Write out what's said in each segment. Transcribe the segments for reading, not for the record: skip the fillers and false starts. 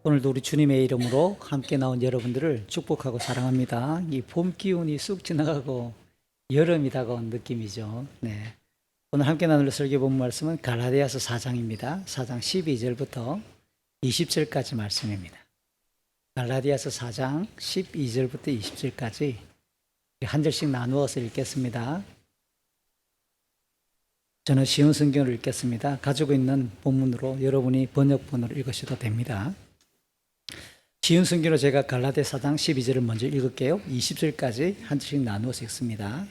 오늘도 우리 주님의 이름으로 함께 나온 여러분들을 축복하고 사랑합니다. 이 봄 기운이 쑥 지나가고 여름이 다가온 느낌이죠. 네. 오늘 함께 나눌 설교 본 말씀은 갈라디아서 4장입니다. 4장 12절부터 20절까지 말씀입니다. 갈라디아서 4장 12절부터 20절까지 한 절씩 나누어서 읽겠습니다. 저는 쉬운 성경을 읽겠습니다. 가지고 있는 본문으로 여러분이 번역본으로 읽으셔도 됩니다. 쉬운 성경으로 제가 갈라디아 4장 12절을 먼저 읽을게요. 20절까지 한 절씩 나누어서 읽습니다.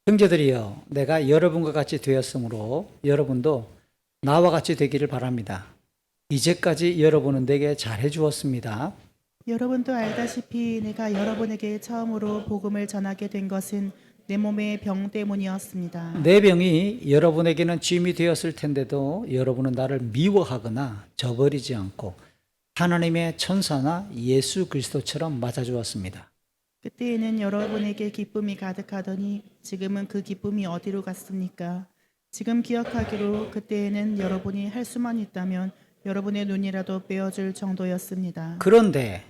형제들이여, 내가 여러분과 같이 되었으므로 여러분도 나와 같이 되기를 바랍니다. 이제까지 여러분은 내게 잘해 주었습니다. 여러분도 알다시피 내가 여러분에게 처음으로 복음을 전하게 된 것은 내 몸의 병 때문이었습니다. 내 병이 여러분에게는 짐이 되었을 텐데도 여러분은 나를 미워하거나 저버리지 않고 하나님의 천사나 예수 그리스도처럼 맞아주었습니다. 그때에는 여러분에게 기쁨이 가득하더니 지금은 그 기쁨이 어디로 갔습니까? 지금 기억하기로 그때에는 여러분이 할 수만 있다면 여러분의 눈이라도 빼어줄 정도였습니다. 그런데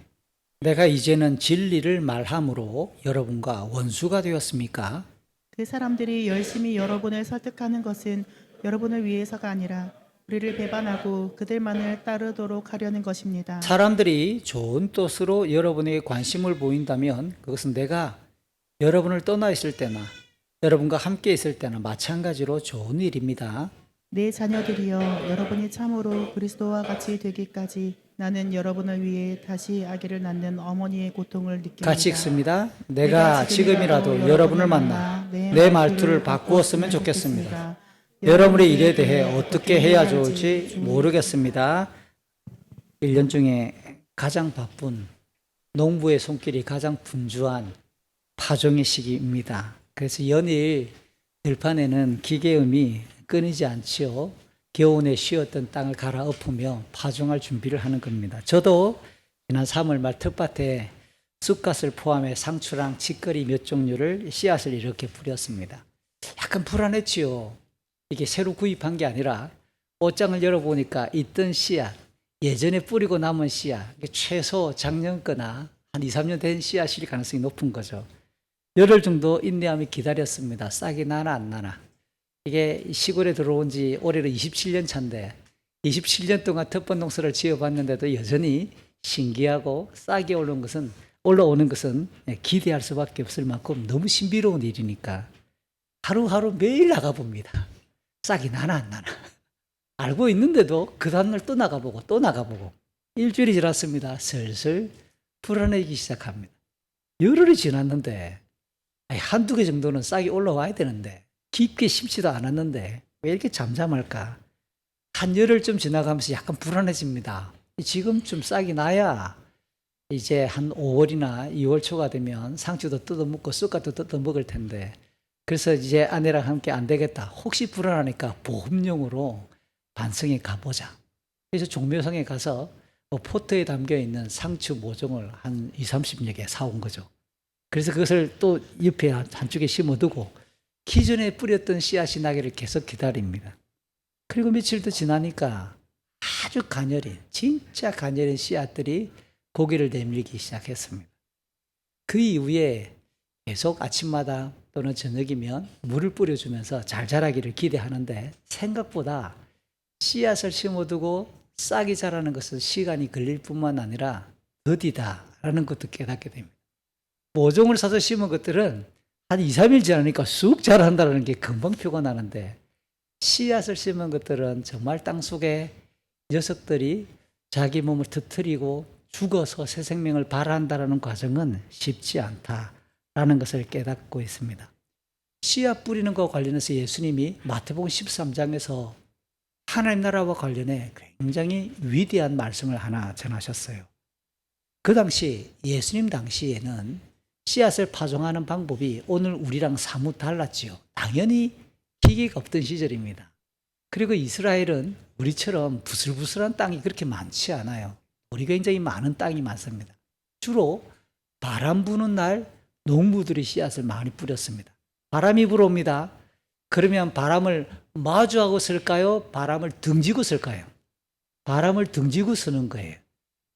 내가 이제는 진리를 말함으로 여러분과 원수가 되었습니까? 그 사람들이 열심히 여러분을 설득하는 것은 여러분을 위해서가 아니라 우리를 배반하고 그들만을 따르도록 하려는 것입니다. 사람들이 좋은 뜻으로 여러분에게 관심을 보인다면 그것은 내가 여러분을 떠나 있을 때나 여러분과 함께 있을 때나 마찬가지로 좋은 일입니다. 내 자녀들이여, 여러분이 참으로 그리스도와 같이 되기까지 나는 여러분을 위해 다시 아기를 낳는 어머니의 고통을 느낍니다. 같이 읽습니다. 내가 지금이라도 여러분을 만나 내 말투를 바꾸었으면 좋겠습니다. 여러분의 일에 대해 어떻게 해야 좋을지 모르겠습니다. 1년 중에 가장 바쁜 농부의 손길이 가장 분주한 파종의 시기입니다. 그래서 연일 들판에는 기계음이 끊이지 않지요. 겨우내 쉬었던 땅을 갈아엎으며 파종할 준비를 하는 겁니다. 저도 지난 3월 말 텃밭에 쑥갓을 포함해 상추랑 치거리 몇 종류를 씨앗을 이렇게 뿌렸습니다. 약간 불안했지요. 이게 새로 구입한 게 아니라 옷장을 열어보니까 있던 씨앗, 예전에 뿌리고 남은 씨앗, 최소 작년 거나 한 2, 3년 된 씨앗일 가능성이 높은 거죠. 열흘 정도 인내하며 기다렸습니다. 싹이 나나 안 나나. 이게 시골에 들어온 지 올해로 27년 차인데 27년 동안 텃밭 농사를 지어봤는데도 여전히 신기하고 싹이 올라오는 것은 기대할 수밖에 없을 만큼 너무 신비로운 일이니까 하루하루 매일 나가봅니다. 싹이 나나 안 나나. 알고 있는데도 그 다음날 또 나가보고 또 나가보고 일주일이 지났습니다. 슬슬 불안해지기 시작합니다. 열흘이 지났는데 한두 개 정도는 싹이 올라와야 되는데 깊게 심지도 않았는데 왜 이렇게 잠잠할까? 한 열흘쯤 지나가면서 약간 불안해집니다. 지금쯤 싹이 나야 이제 한 5월이나 2월 초가 되면 상추도 뜯어먹고 쑥갓도 뜯어먹을 텐데 그래서 이제 아내랑 함께 안 되겠다. 혹시 불안하니까 보험용으로 반성에 가보자. 그래서 종묘성에 가서 포트에 담겨있는 상추 모종을 한 20, 30여 개 사온 거죠. 그래서 그것을 또 옆에 한쪽에 심어두고 기존에 뿌렸던 씨앗이 나기를 계속 기다립니다. 그리고 며칠 더 지나니까 아주 가녀린, 진짜 가녀린 씨앗들이 고개를 내밀기 시작했습니다. 그 이후에 계속 아침마다 또는 저녁이면 물을 뿌려주면서 잘 자라기를 기대하는데 생각보다 씨앗을 심어두고 싹이 자라는 것은 시간이 걸릴 뿐만 아니라 더디다라는 것도 깨닫게 됩니다. 모종을 사서 심은 것들은 한 2, 3일 지나니까 쑥 자란다는 게 금방 표가 나는데 씨앗을 심은 것들은 정말 땅속에 녀석들이 자기 몸을 터뜨리고 죽어서 새 생명을 발한다는 과정은 쉽지 않다라는 것을 깨닫고 있습니다. 씨앗 뿌리는 것과 관련해서 예수님이 마태복음 13장에서 하나님 나라와 관련해 굉장히 위대한 말씀을 하나 전하셨어요. 그 당시 예수님 당시에는 씨앗을 파종하는 방법이 오늘 우리랑 사뭇 달랐지요. 당연히 기계가 없던 시절입니다. 그리고 이스라엘은 우리처럼 부슬부슬한 땅이 그렇게 많지 않아요. 우리 굉장히 많은 땅이 많습니다. 주로 바람 부는 날 농부들이 씨앗을 많이 뿌렸습니다. 바람이 불어옵니다. 그러면 바람을 마주하고 쓸까요? 바람을 등지고 쓸까요? 바람을 등지고 쓰는 거예요.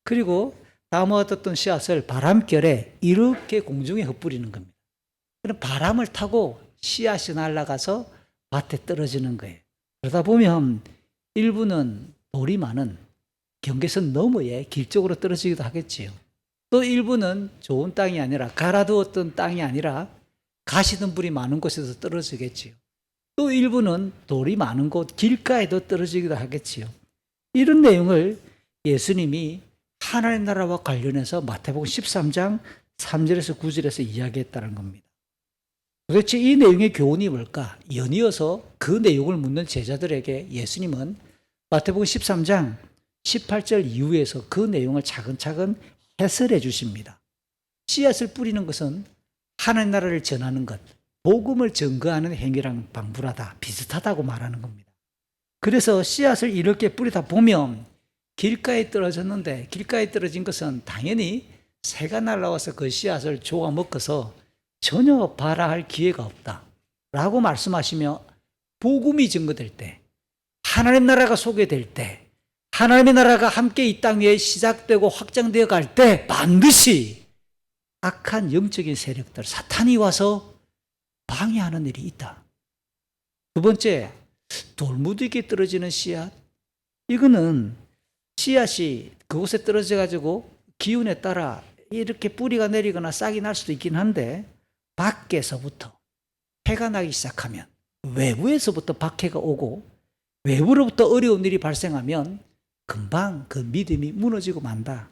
그리고 다음과 같았던 씨앗을 바람결에 이렇게 공중에 흩뿌리는 겁니다. 그럼 바람을 타고 씨앗이 날아가서 밭에 떨어지는 거예요. 그러다 보면 일부는 돌이 많은 경계선 너머에 길쪽으로 떨어지기도 하겠지요. 또 일부는 좋은 땅이 아니라 갈아두었던 땅이 아니라 가시덤불이 많은 곳에서 떨어지겠지요. 또 일부는 돌이 많은 곳 길가에도 떨어지기도 하겠지요. 이런 내용을 예수님이 하나님 나라와 관련해서 마태복음 13장 3절에서 9절에서 이야기했다는 겁니다. 도대체 이 내용의 교훈이 뭘까? 연이어서 그 내용을 묻는 제자들에게 예수님은 마태복음 13장 18절 이후에서 그 내용을 차근차근 해설해 주십니다. 씨앗을 뿌리는 것은 하나님 나라를 전하는 것, 복음을 증거하는 행위랑 방불하다, 비슷하다고 말하는 겁니다. 그래서 씨앗을 이렇게 뿌리다 보면 길가에 떨어졌는데 길가에 떨어진 것은 당연히 새가 날아와서 그 씨앗을 조아 먹어서 전혀 발화할 기회가 없다 라고 말씀하시며 복음이 증거될 때, 하나님 나라가 소개될 때, 하나님의 나라가 함께 이 땅 위에 시작되고 확장되어 갈 때 반드시 악한 영적인 세력들, 사탄이 와서 방해하는 일이 있다. 두 번째, 돌무더기에 떨어지는 씨앗. 이거는 씨앗이 그곳에 떨어져 가지고 기운에 따라 이렇게 뿌리가 내리거나 싹이 날 수도 있긴 한데 밖에서부터 해가 나기 시작하면, 외부에서부터 박해가 오고 외부로부터 어려운 일이 발생하면 금방 그 믿음이 무너지고 만다.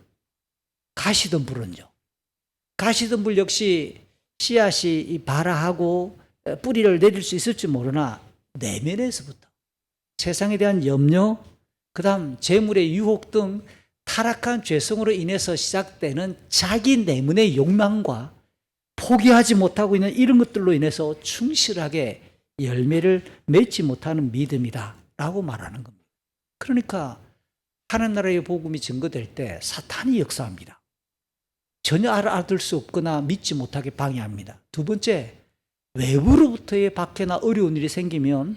가시덤불은요. 가시덤불 역시 씨앗이 발화하고 뿌리를 내릴 수 있을지 모르나 내면에서부터 세상에 대한 염려, 그 다음 재물의 유혹 등 타락한 죄성으로 인해서 시작되는 자기 내면의 욕망과 포기하지 못하고 있는 이런 것들로 인해서 충실하게 열매를 맺지 못하는 믿음이다 라고 말하는 겁니다. 그러니까 하나님 나라의 복음이 증거될 때 사탄이 역사합니다. 전혀 알아들 수 없거나 믿지 못하게 방해합니다. 두 번째, 외부로부터의 박해나 어려운 일이 생기면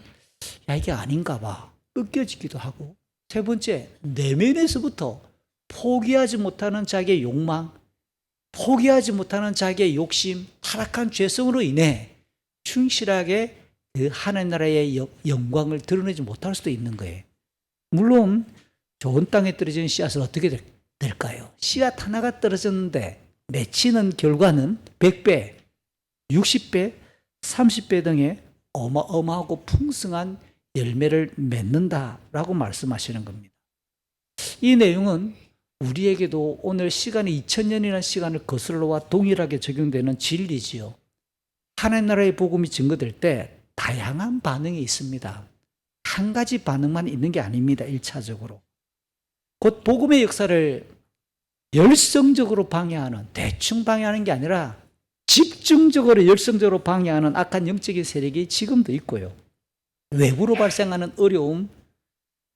야 이게 아닌가 봐 으깨지기도 하고, 세 번째, 내면에서부터 포기하지 못하는 자기의 욕망, 포기하지 못하는 자기의 욕심, 타락한 죄성으로 인해 충실하게 그 하나님 나라의 영광을 드러내지 못할 수도 있는 거예요. 물론 좋은 땅에 떨어진 씨앗은 어떻게 될까요? 씨앗 하나가 떨어졌는데 맺히는 결과는 100배, 60배, 30배 등의 어마어마하고 풍성한 열매를 맺는다라고 말씀하시는 겁니다. 이 내용은 우리에게도 오늘 시간이 2000년이라는 시간을 거슬러와 동일하게 적용되는 진리지요. 하나님 나라의 복음이 증거될 때 다양한 반응이 있습니다. 한 가지 반응만 있는 게 아닙니다. 1차적으로. 곧 복음의 역사를 열성적으로 방해하는, 대충 방해하는 게 아니라 집중적으로 열성적으로 방해하는 악한 영적인 세력이 지금도 있고요. 외부로 발생하는 어려움,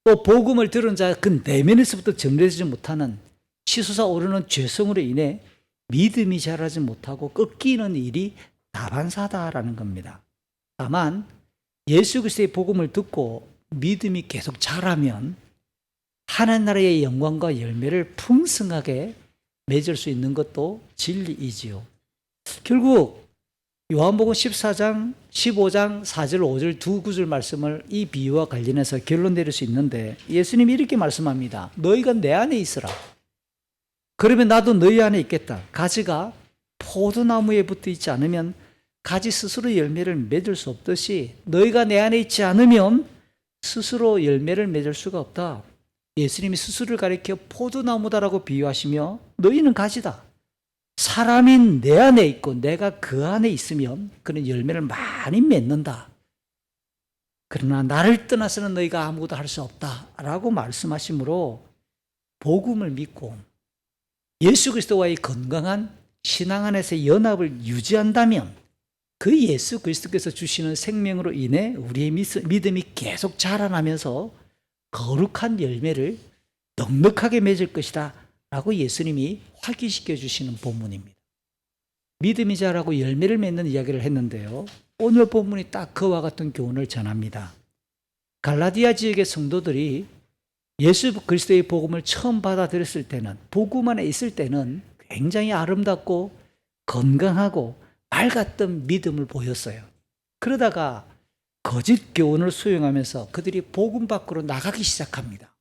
또 복음을 들은 자 그 내면에서부터 정리되지 못하는 치솟아 오르는 죄성으로 인해 믿음이 자라지 못하고 꺾이는 일이 다반사다라는 겁니다. 다만 예수 그리스도의 복음을 듣고 믿음이 계속 자라면 하나님 나라의 영광과 열매를 풍성하게 맺을 수 있는 것도 진리이지요. 결국 요한복음 14장, 15장 4절, 5절 두 구절 말씀을 이 비유와 관련해서 결론 내릴 수 있는데 예수님이 이렇게 말씀합니다. 너희가 내 안에 있으라. 그러면 나도 너희 안에 있겠다. 가지가 포도나무에 붙어 있지 않으면 가지 스스로 열매를 맺을 수 없듯이 너희가 내 안에 있지 않으면 스스로 열매를 맺을 수가 없다. 예수님이 스스로를 가리켜 포도나무다라고 비유하시며 너희는 가지다. 사람이 내 안에 있고 내가 그 안에 있으면 그는 열매를 많이 맺는다. 그러나 나를 떠나서는 너희가 아무것도 할 수 없다라고 말씀하시므로 복음을 믿고 예수 그리스도와의 건강한 신앙 안에서의 연합을 유지한다면 그 예수 그리스도께서 주시는 생명으로 인해 우리의 믿음이 계속 자라나면서 거룩한 열매를 넉넉하게 맺을 것이다 라고 예수님이 확인시켜 주시는 본문입니다. 믿음이 자라고 열매를 맺는 이야기를 했는데요. 오늘 본문이 딱 그와 같은 교훈을 전합니다. 갈라디아 지역의 성도들이 예수 그리스도의 복음을 처음 받아들였을 때는, 복음 안에 있을 때는 굉장히 아름답고 건강하고 맑았던 믿음을 보였어요. 그러다가 거짓 교훈을 수용하면서 그들이 복음 밖으로 나가기 시작합니다.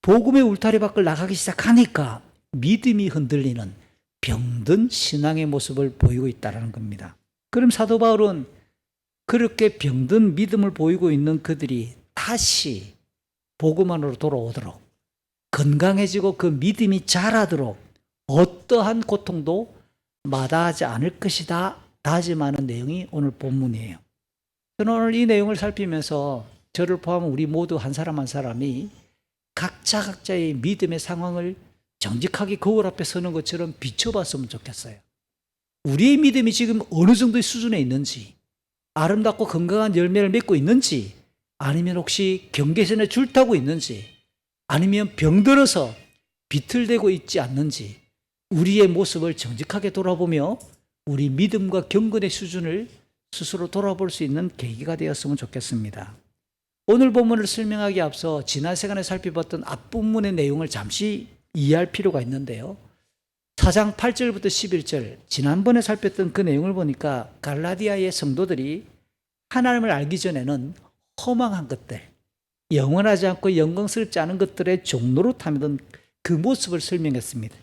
복음의 울타리 밖을 나가기 시작하니까 믿음이 흔들리는 병든 신앙의 모습을 보이고 있다는 겁니다. 그럼 사도 바울은 그렇게 병든 믿음을 보이고 있는 그들이 다시 복음 안으로 돌아오도록, 건강해지고 그 믿음이 자라도록 어떠한 고통도 마다하지 않을 것이다 다짐하는 내용이 오늘 본문이에요. 저는 오늘 이 내용을 살피면서 저를 포함한 우리 모두 한 사람 한 사람이 각자의 믿음의 상황을 정직하게 거울 앞에 서는 것처럼 비춰봤으면 좋겠어요. 우리의 믿음이 지금 어느 정도의 수준에 있는지, 아름답고 건강한 열매를 맺고 있는지, 아니면 혹시 경계선에 줄타고 있는지, 아니면 병들어서 비틀대고 있지 않는지, 우리의 모습을 정직하게 돌아보며 우리 믿음과 경건의 수준을 스스로 돌아볼 수 있는 계기가 되었으면 좋겠습니다. 오늘 본문을 설명하기 앞서 지난 시간에 살펴봤던 앞본문의 내용을 잠시 이해할 필요가 있는데요. 4장 8절부터 11절, 지난번에 살폈던 그 내용을 보니까 갈라디아의 성도들이 하나님을 알기 전에는 허망한 것들, 영원하지 않고 영광스럽지 않은 것들의 종로로 타던 그 모습을 설명했습니다.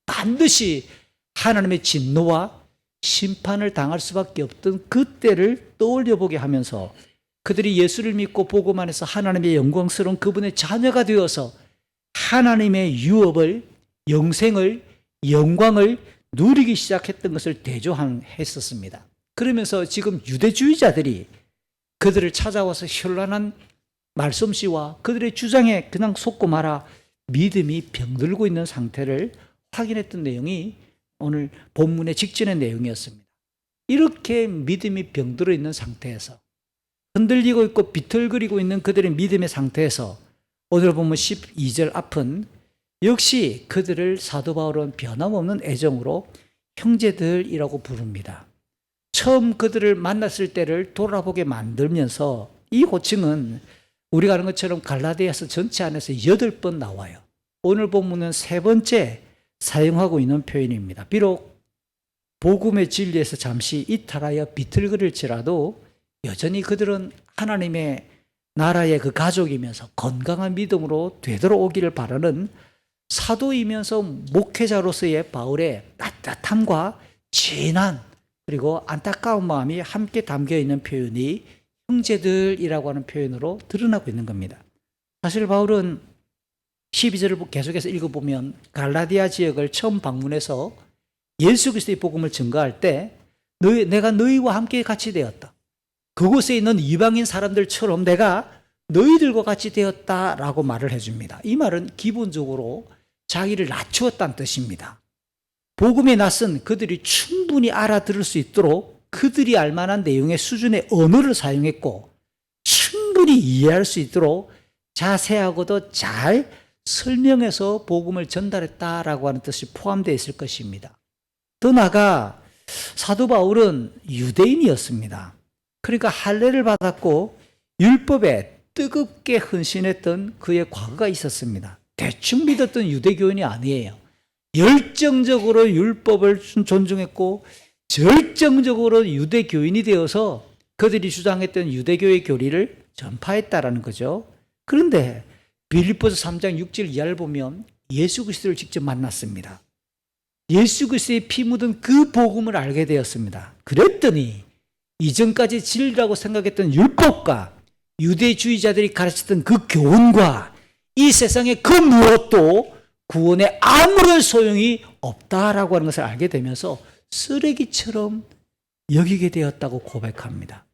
반드시 하나님의 진노와 심판을 당할 수밖에 없던 그때를 떠올려 보게 하면서 그들이 예수를 믿고 복음 안에서 하나님의 영광스러운 그분의 자녀가 되어서 하나님의 유업을, 영생을, 영광을 누리기 시작했던 것을 대조했었습니다. 그러면서 지금 유대주의자들이 그들을 찾아와서 현란한 말솜씨와 그들의 주장에 그냥 속고 말아 믿음이 병들고 있는 상태를 확인했던 내용이 오늘 본문의 직전의 내용이었습니다. 이렇게 믿음이 병들어 있는 상태에서, 흔들리고 있고 비틀거리고 있는 그들의 믿음의 상태에서 오늘 본문 12절 앞은 역시 그들을 사도 바울은 변함없는 애정으로 형제들이라고 부릅니다. 처음 그들을 만났을 때를 돌아보게 만들면서 이 호칭은 우리가 아는 것처럼 갈라디아서 전체 안에서 8번 나와요. 오늘 본문은 3번째 사용하고 있는 표현입니다. 비록 복음의 진리에서 잠시 이탈하여 비틀거릴지라도 여전히 그들은 하나님의 나라의 그 가족이면서 건강한 믿음으로 되돌아오기를 바라는 사도이면서 목회자로서의 바울의 따뜻함과 진한 그리고 안타까운 마음이 함께 담겨 있는 표현이 형제들이라고 하는 표현으로 드러나고 있는 겁니다. 사실 바울은 12절을 계속해서 읽어보면 갈라디아 지역을 처음 방문해서 예수 그리스도의 복음을 증거할 때 내가 너희와 함께 같이 되었다. 그곳에 있는 이방인 사람들처럼 내가 너희들과 같이 되었다라고 말을 해줍니다. 이 말은 기본적으로 자기를 낮추었다는 뜻입니다. 복음에 낯선 그들이 충분히 알아들을 수 있도록 그들이 알만한 내용의 수준의 언어를 사용했고 충분히 이해할 수 있도록 자세하고도 잘 설명해서 복음을 전달했다라고 하는 뜻이 포함되어 있을 것입니다. 더 나아가 사도 바울은 유대인이었습니다. 그러니까 할례를 받았고 율법에 뜨겁게 헌신했던 그의 과거가 있었습니다. 대충 믿었던 유대교인이 아니에요. 열정적으로 율법을 존중했고 절정적으로 유대교인이 되어서 그들이 주장했던 유대교의 교리를 전파했다라는 거죠. 그런데 빌립보서 3장 6절 이하를 보면 예수 그리스도를 직접 만났습니다. 예수 그리스도의 피 묻은 그 복음을 알게 되었습니다. 그랬더니 이전까지 진리라고 생각했던 율법과 유대주의자들이 가르쳤던 그 교훈과 이 세상의 그 무엇도 구원에 아무런 소용이 없다라고 하는 것을 알게 되면서 쓰레기처럼 여기게 되었다고 고백합니다.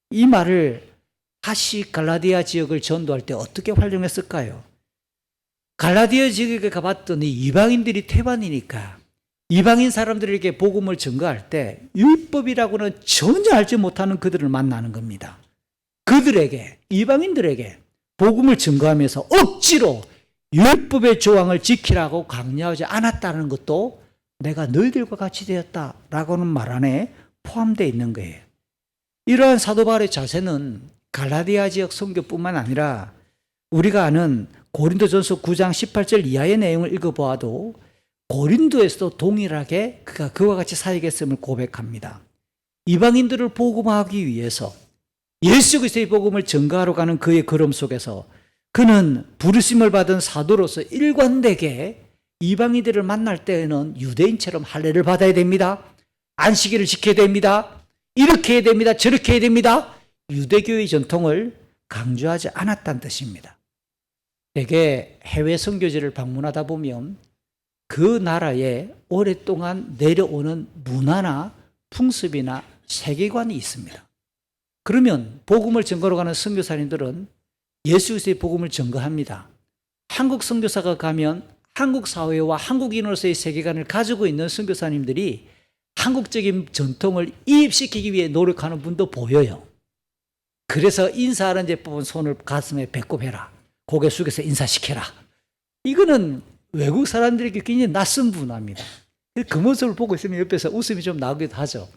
이 말을 다시 갈라디아 지역을 전도할 때 어떻게 활용했을까요? 갈라디아 지역에 가봤더니 이방인들이 태반이니까 이방인 사람들에게 복음을 증거할 때 율법이라고는 전혀 알지 못하는 그들을 만나는 겁니다. 그들에게, 이방인들에게 복음을 증거하면서 억지로 율법의 조항을 지키라고 강요하지 않았다는 것도 내가 너희들과 같이 되었다라고는 말 안에 포함되어 있는 거예요. 이러한 사도 바울의 자세는 갈라디아 지역 선교뿐만 아니라 우리가 아는 고린도전서 9장 18절 이하의 내용을 읽어보아도 고린도에서도 동일하게 그가 그와 같이 사역했음을 고백합니다. 이방인들을 복음화하기 위해서 예수 그리스도의 복음을 전가하러 가는 그의 걸음 속에서 그는 부르심을 받은 사도로서 일관되게 이방인들을 만날 때에는 유대인처럼 할례를 받아야 됩니다. 안식일을 지켜야 됩니다. 이렇게 해야 됩니다. 저렇게 해야 됩니다. 유대교의 전통을 강조하지 않았다는 뜻입니다. 대개 해외 선교지를 방문하다 보면 그 나라에 오랫동안 내려오는 문화나 풍습이나 세계관이 있습니다. 그러면 복음을 전거로 가는 선교사님들은 예수 그리스도의 복음을 전거합니다. 한국 선교사가 가면 한국 사회와 한국인으로서의 세계관을 가지고 있는 선교사님들이 한국적인 전통을 이입시키기 위해 노력하는 분도 보여요. 그래서 인사하는 제법은 손을 가슴에 배꼽 해라. 고개 숙여서 인사시켜라. 이거는 외국 사람들에게 굉장히 낯선 문화입니다. 그 모습을 보고 있으면 옆에서 웃음이 좀 나오기도 하죠.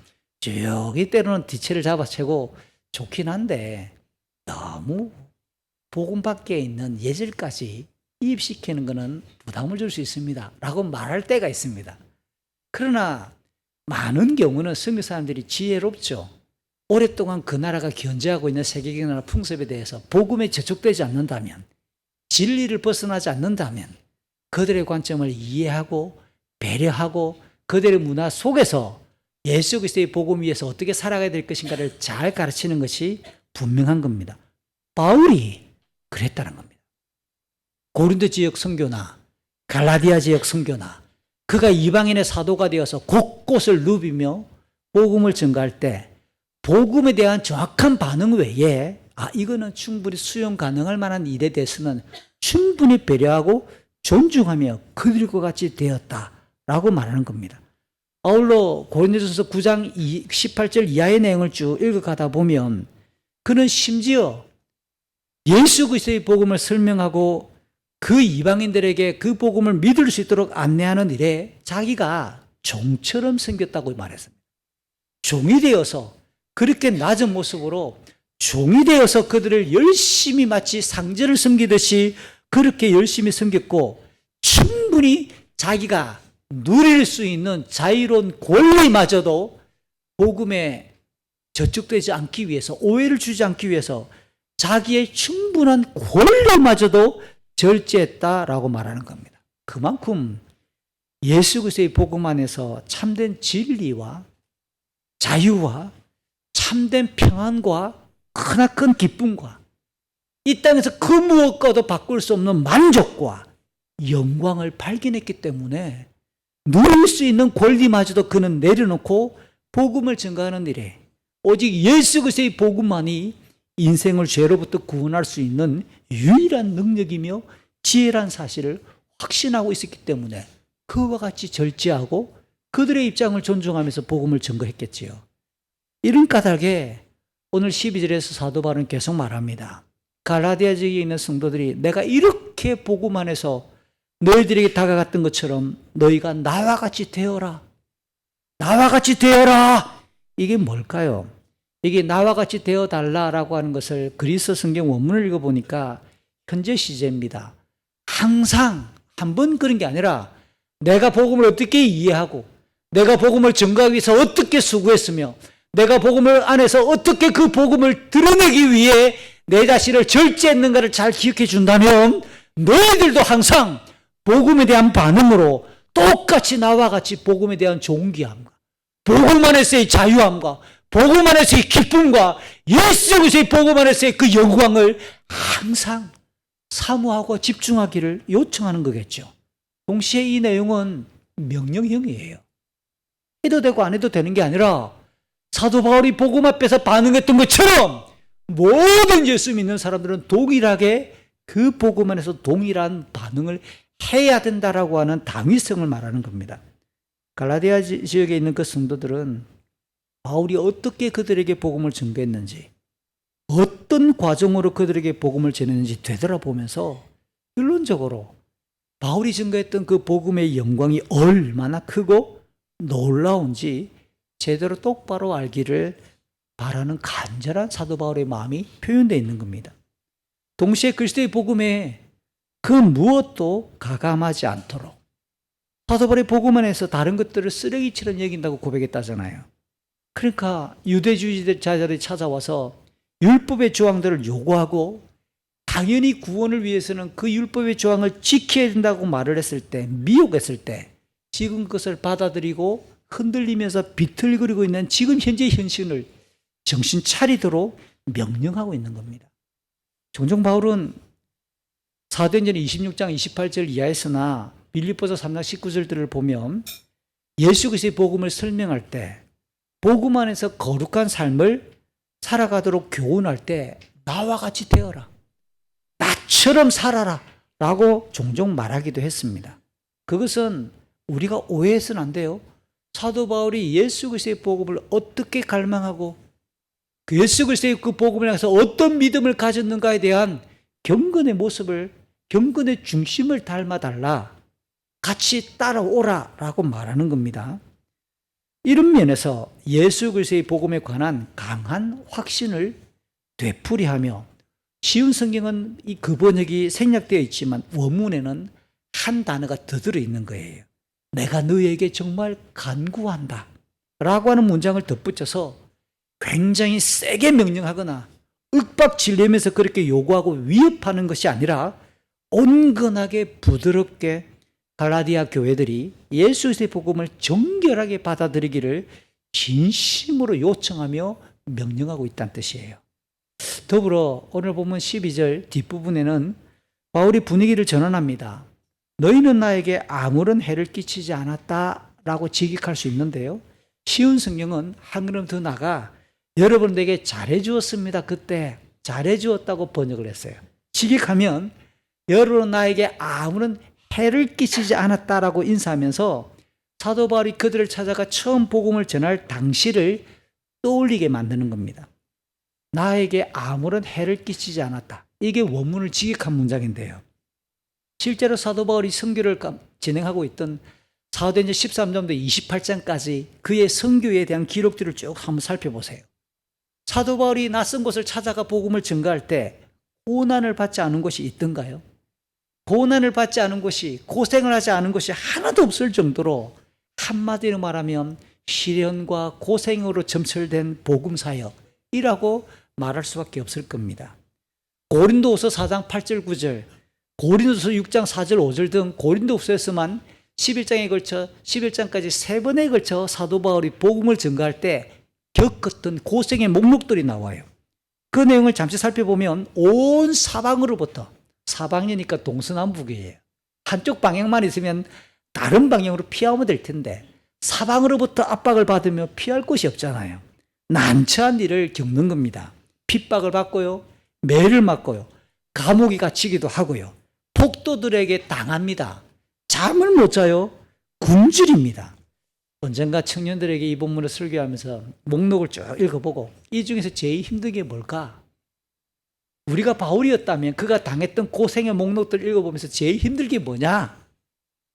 조용히 때로는 뒤채를 잡아채고 좋긴 한데 너무 복음 밖에 있는 예절까지 이입시키는 것은 부담을 줄 수 있습니다. 라고 말할 때가 있습니다. 그러나 많은 경우는 선교 사람들이 지혜롭죠. 오랫동안 그 나라가 견제하고 있는 세계관이나 풍습에 대해서 복음에 저촉되지 않는다면, 진리를 벗어나지 않는다면 그들의 관점을 이해하고 배려하고 그들의 문화 속에서 예수 그리스도의 복음 위에서 어떻게 살아가야 될 것인가를 잘 가르치는 것이 분명한 겁니다. 바울이 그랬다는 겁니다. 고린도 지역 선교나 갈라디아 지역 선교나 그가 이방인의 사도가 되어서 곳곳을 누비며 복음을 전가할 때 복음에 대한 정확한 반응 외에 이거는 충분히 수용 가능할 만한 일에 대해서는 충분히 배려하고 존중하며 그들과 같이 되었다라고 말하는 겁니다. 아울러 고린도전서 9장 18절 이하의 내용을 쭉 읽어가다 보면 그는 심지어 예수 그리스도의 복음을 설명하고 그 이방인들에게 그 복음을 믿을 수 있도록 안내하는 일에 자기가 종처럼 생겼다고 말했습니다. 종이 되어서 그렇게 낮은 모습으로 종이 되어서 그들을 열심히 마치 상전을 섬기듯이 그렇게 열심히 섬겼고 충분히 자기가 누릴 수 있는 자유로운 권리마저도 복음에 저촉되지 않기 위해서 오해를 주지 않기 위해서 자기의 충분한 권리마저도 절제했다라고 말하는 겁니다. 그만큼 예수 그리스도의 복음 안에서 참된 진리와 자유와 참된 평안과 크나큰 기쁨과 이 땅에서 그 무엇과도 바꿀 수 없는 만족과 영광을 발견했기 때문에 누릴 수 있는 권리마저도 그는 내려놓고 복음을 전가하는 일에 오직 예수 그리스도의 복음만이 인생을 죄로부터 구원할 수 있는 유일한 능력이며 지혜란 사실을 확신하고 있었기 때문에 그와 같이 절제하고 그들의 입장을 존중하면서 복음을 전거했겠지요. 이런 까닭에 오늘 12절에서 사도 바울은 계속 말합니다. 갈라디아 지역에 있는 성도들이 내가 이렇게 복음 안에서 너희들에게 다가갔던 것처럼 너희가 나와 같이 되어라. 나와 같이 되어라. 이게 뭘까요? 이게 나와 같이 되어달라라고 하는 것을 그리스 성경 원문을 읽어보니까 현재 시제입니다. 항상 한 번 그런 게 아니라 내가 복음을 어떻게 이해하고 내가 복음을 전가하기 위해서 어떻게 수고했으며 내가 복음을 안에서 어떻게 그 복음을 드러내기 위해 내 자신을 절제했는가를 잘 기억해 준다면 너희들도 항상 복음에 대한 반응으로 똑같이 나와 같이 복음에 대한 존귀함과 복음 안에서의 자유함과 복음 안에서의 기쁨과 예수 그리스도의 복음 안에서의 그 영광을 항상 사모하고 집중하기를 요청하는 거겠죠. 동시에 이 내용은 명령형이에요. 해도 되고 안 해도 되는 게 아니라 사도 바울이 복음 앞에서 반응했던 것처럼 모든 예수 믿는 사람들은 동일하게 그 복음 안에서 동일한 반응을 해야 된다라고 하는 당위성을 말하는 겁니다. 갈라디아 지역에 있는 그 성도들은 바울이 어떻게 그들에게 복음을 전개했는지 어떤 과정으로 그들에게 복음을 전했는지 되돌아보면서 결론적으로 바울이 전개했던 그 복음의 영광이 얼마나 크고 놀라운지 제대로 똑바로 알기를 바라는 간절한 사도 바울의 마음이 표현되어 있는 겁니다. 동시에 그리스도의 복음에 그 무엇도 가감하지 않도록. 사도 바울이 복음 안에서 다른 것들을 쓰레기처럼 여긴다고 고백했다잖아요. 그러니까 유대주의자들이 찾아와서 율법의 조항들을 요구하고 당연히 구원을 위해서는 그 율법의 조항을 지켜야 된다고 말을 했을 때, 미혹했을 때 지금 그것을 받아들이고 흔들리면서 비틀거리고 있는 지금 현재 현실을 정신 차리도록 명령하고 있는 겁니다. 종종 바울은 사도행전 26장 28절 이하에서나 빌립보서 3장 19절들을 보면 예수 그리스도의 복음을 설명할 때 복음 안에서 거룩한 삶을 살아가도록 교훈할 때 나와 같이 되어라, 나처럼 살아라 라고 종종 말하기도 했습니다. 그것은 우리가 오해해서는 안 돼요. 사도 바울이 예수 그리스도의 복음을 어떻게 갈망하고 그 예수 그리스도의 그 복음을 향해서 어떤 믿음을 가졌는가에 대한 경건의 모습을, 경건의 중심을 닮아달라, 같이 따라오라 라고 말하는 겁니다. 이런 면에서 예수 그리스도의 복음에 관한 강한 확신을 되풀이하며, 쉬운 성경은 이 그 번역이 생략되어 있지만 원문에는 한 단어가 더 들어있는 거예요. 내가 너에게 정말 간구한다 라고 하는 문장을 덧붙여서 굉장히 세게 명령하거나 윽박지르면서 그렇게 요구하고 위협하는 것이 아니라 온건하게 부드럽게 갈라디아 교회들이 예수 그리스도의 복음을 정결하게 받아들이기를 진심으로 요청하며 명령하고 있다는 뜻이에요. 더불어 오늘 본문 12절 뒷부분에는 바울이 분위기를 전환합니다. 너희는 나에게 아무런 해를 끼치지 않았다라고 직역할 수 있는데요, 쉬운 성경은 한 걸음 더 나가 여러분에게 잘해주었습니다, 그때 잘해주었다고 번역을 했어요. 직역하면 여러분은 나에게 아무런 해를 끼치지 않았다라고 인사하면서 사도 바울이 그들을 찾아가 처음 복음을 전할 당시를 떠올리게 만드는 겁니다. 나에게 아무런 해를 끼치지 않았다. 이게 원문을 직역한 문장인데요, 실제로 사도 바울이 선교를 진행하고 있던 사도행전 13장부터 28장까지 그의 선교에 대한 기록들을 쭉 한번 살펴보세요. 사도 바울이 낯선 곳을 찾아가 복음을 전가할 때 고난을 받지 않은 곳이 있던가요? 고난을 받지 않은 곳이, 고생을 하지 않은 곳이 하나도 없을 정도로 한마디로 말하면 시련과 고생으로 점철된 복음 사역이라고 말할 수밖에 없을 겁니다. 고린도후서 4장 8절 9절, 고린도후서 6장 4절 5절 등 고린도후서에서만 11장에 걸쳐 11장까지 세 번에 걸쳐 사도 바울이 복음을 전가할 때 겪었던 고생의 목록들이 나와요. 그 내용을 잠시 살펴보면 온 사방으로부터, 사방이니까 동서남북이에요. 한쪽 방향만 있으면 다른 방향으로 피하면 될 텐데 사방으로부터 압박을 받으며 피할 곳이 없잖아요. 난처한 일을 겪는 겁니다. 핍박을 받고요, 매를 맞고요, 감옥에 갇히기도 하고요, 폭도들에게 당합니다. 잠을 못 자요, 굶주립니다. 언젠가 청년들에게 이 본문을 설교하면서 목록을 쭉 읽어보고 이 중에서 제일 힘든 게 뭘까? 우리가 바울이었다면 그가 당했던 고생의 목록들을 읽어보면서 제일 힘든 게 뭐냐?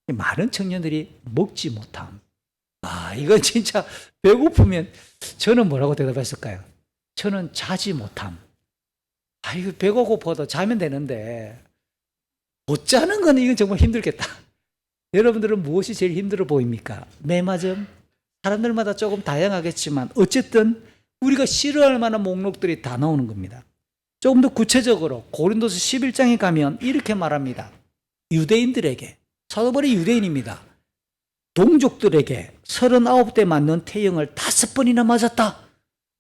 많은 청년들이 먹지 못함. 이건 진짜 배고프면 저는 뭐라고 대답했을까요? 저는 자지 못함. 이거 배가 고파도 자면 되는데 못 자는 건 이건 정말 힘들겠다. 여러분들은 무엇이 제일 힘들어 보입니까? 맞음. 사람들마다 조금 다양하겠지만 어쨌든 우리가 싫어할 만한 목록들이 다 나오는 겁니다. 조금 더 구체적으로 고린도서 11장에 가면 이렇게 말합니다. 유대인들에게, 사도 바울이 유대인입니다. 동족들에게 39대 맞는 태형을 5번이나 맞았다.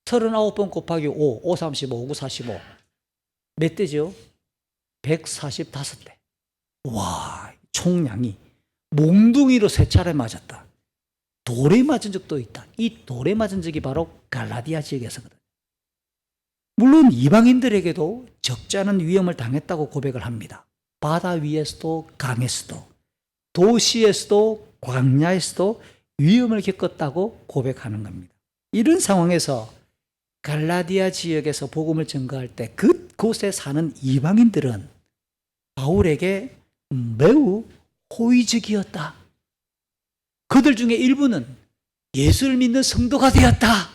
39번 곱하기 5, 35, 9, 45. 몇 대죠? 145대. 와, 총량이 몽둥이로 3차례 맞았다. 돌에 맞은 적도 있다. 이 돌에 맞은 적이 바로 갈라디아 지역에서거든. 물론 이방인들에게도 적지 않은 위험을 당했다고 고백을 합니다. 바다 위에서도 강에서도 도시에서도 광야에서도 위험을 겪었다고 고백하는 겁니다. 이런 상황에서 갈라디아 지역에서 복음을 전가할 때 그곳에 사는 이방인들은 바울에게 매우 호의적이었다. 그들 중에 일부는 예수를 믿는 성도가 되었다.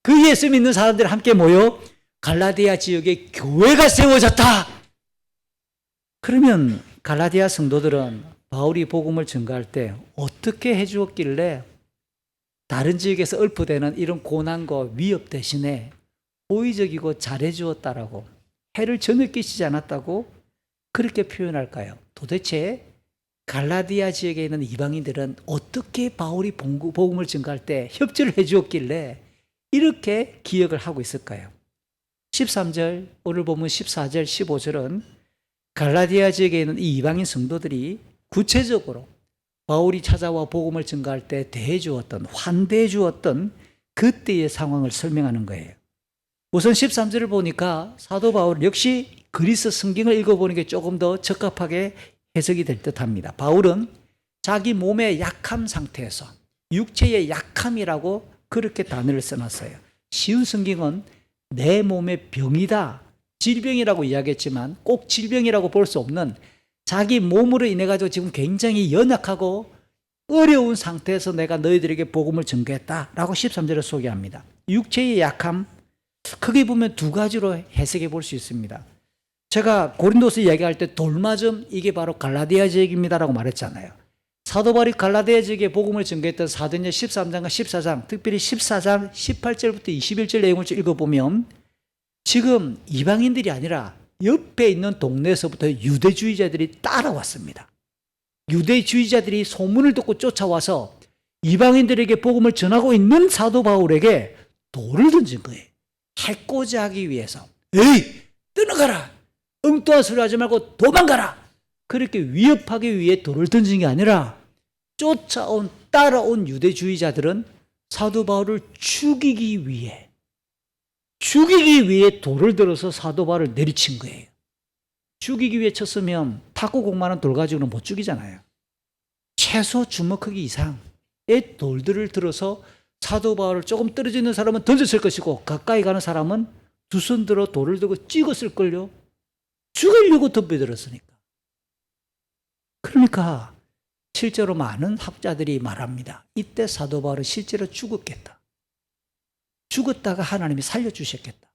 그 예수 믿는 사람들이 함께 모여 갈라디아 지역에 교회가 세워졌다. 그러면 갈라디아 성도들은 바울이 복음을 전가할 때 어떻게 해주었길래 다른 지역에서 얼포되는 이런 고난과 위협 대신에 호의적이고 잘해주었다라고, 해를 전혀 끼치지 않았다고 그렇게 표현할까요? 도대체 갈라디아 지역에 있는 이방인들은 어떻게 바울이 복음을 전가할 때 협조를 해주었길래 이렇게 기억을 하고 있을까요? 13절, 오늘 보면 14절, 15절은 갈라디아 지역에 있는 이 이방인 성도들이 구체적으로 바울이 찾아와 복음을 전가할 때 대해 주었던, 환대해 주었던 그때의 상황을 설명하는 거예요. 우선 13절을 보니까 사도 바울 역시 그리스 성경을 읽어보는 게 조금 더 적합하게 해석이 될 듯합니다. 바울은 자기 몸의 약함 상태에서, 육체의 약함이라고 그렇게 단어를 써놨어요. 쉬운 성경은 내 몸의 병이다, 질병이라고 이야기했지만 꼭 질병이라고 볼 수 없는 자기 몸으로 인해 가지고 지금 굉장히 연약하고 어려운 상태에서 내가 너희들에게 복음을 전개했다라고 13절에 소개합니다. 육체의 약함, 크게 보면 두 가지로 해석해 볼 수 있습니다. 제가 고린도서 이야기할 때 돌맞음, 이게 바로 갈라디아 지역입니다라고 말했잖아요. 사도 바울이 갈라디아 지역에 복음을 전개했던 사도행전 13장과 14장, 특별히 14장 18절부터 21절 내용을 읽어보면 지금 이방인들이 아니라 옆에 있는 동네에서부터 유대주의자들이 따라왔습니다. 유대주의자들이 소문을 듣고 쫓아와서 이방인들에게 복음을 전하고 있는 사도 바울에게 돌을 던진 거예요. 해코지 하기 위해서. 에이, 떠나가라! 엉뚱한 소리 하지 말고 도망가라! 그렇게 위협하기 위해 돌을 던진 게 아니라 따라온 유대주의자들은 사도 바울을 죽이기 위해 돌을 들어서 사도 바울을 내리친 거예요. 죽이기 위해 쳤으면 탁구공만한 돌 가지고는 못 죽이잖아요. 최소 주먹 크기 이상의 돌들을 들어서 사도 바울을 조금 떨어져 있는 사람은 던졌을 것이고 가까이 가는 사람은 두 손 들어 돌을 들고 찍었을걸요. 죽이려고 덤벼들었으니까. 그러니까 실제로 많은 학자들이 말합니다. 이때 사도 바울은 실제로 죽었겠다. 죽었다가 하나님이 살려주셨겠다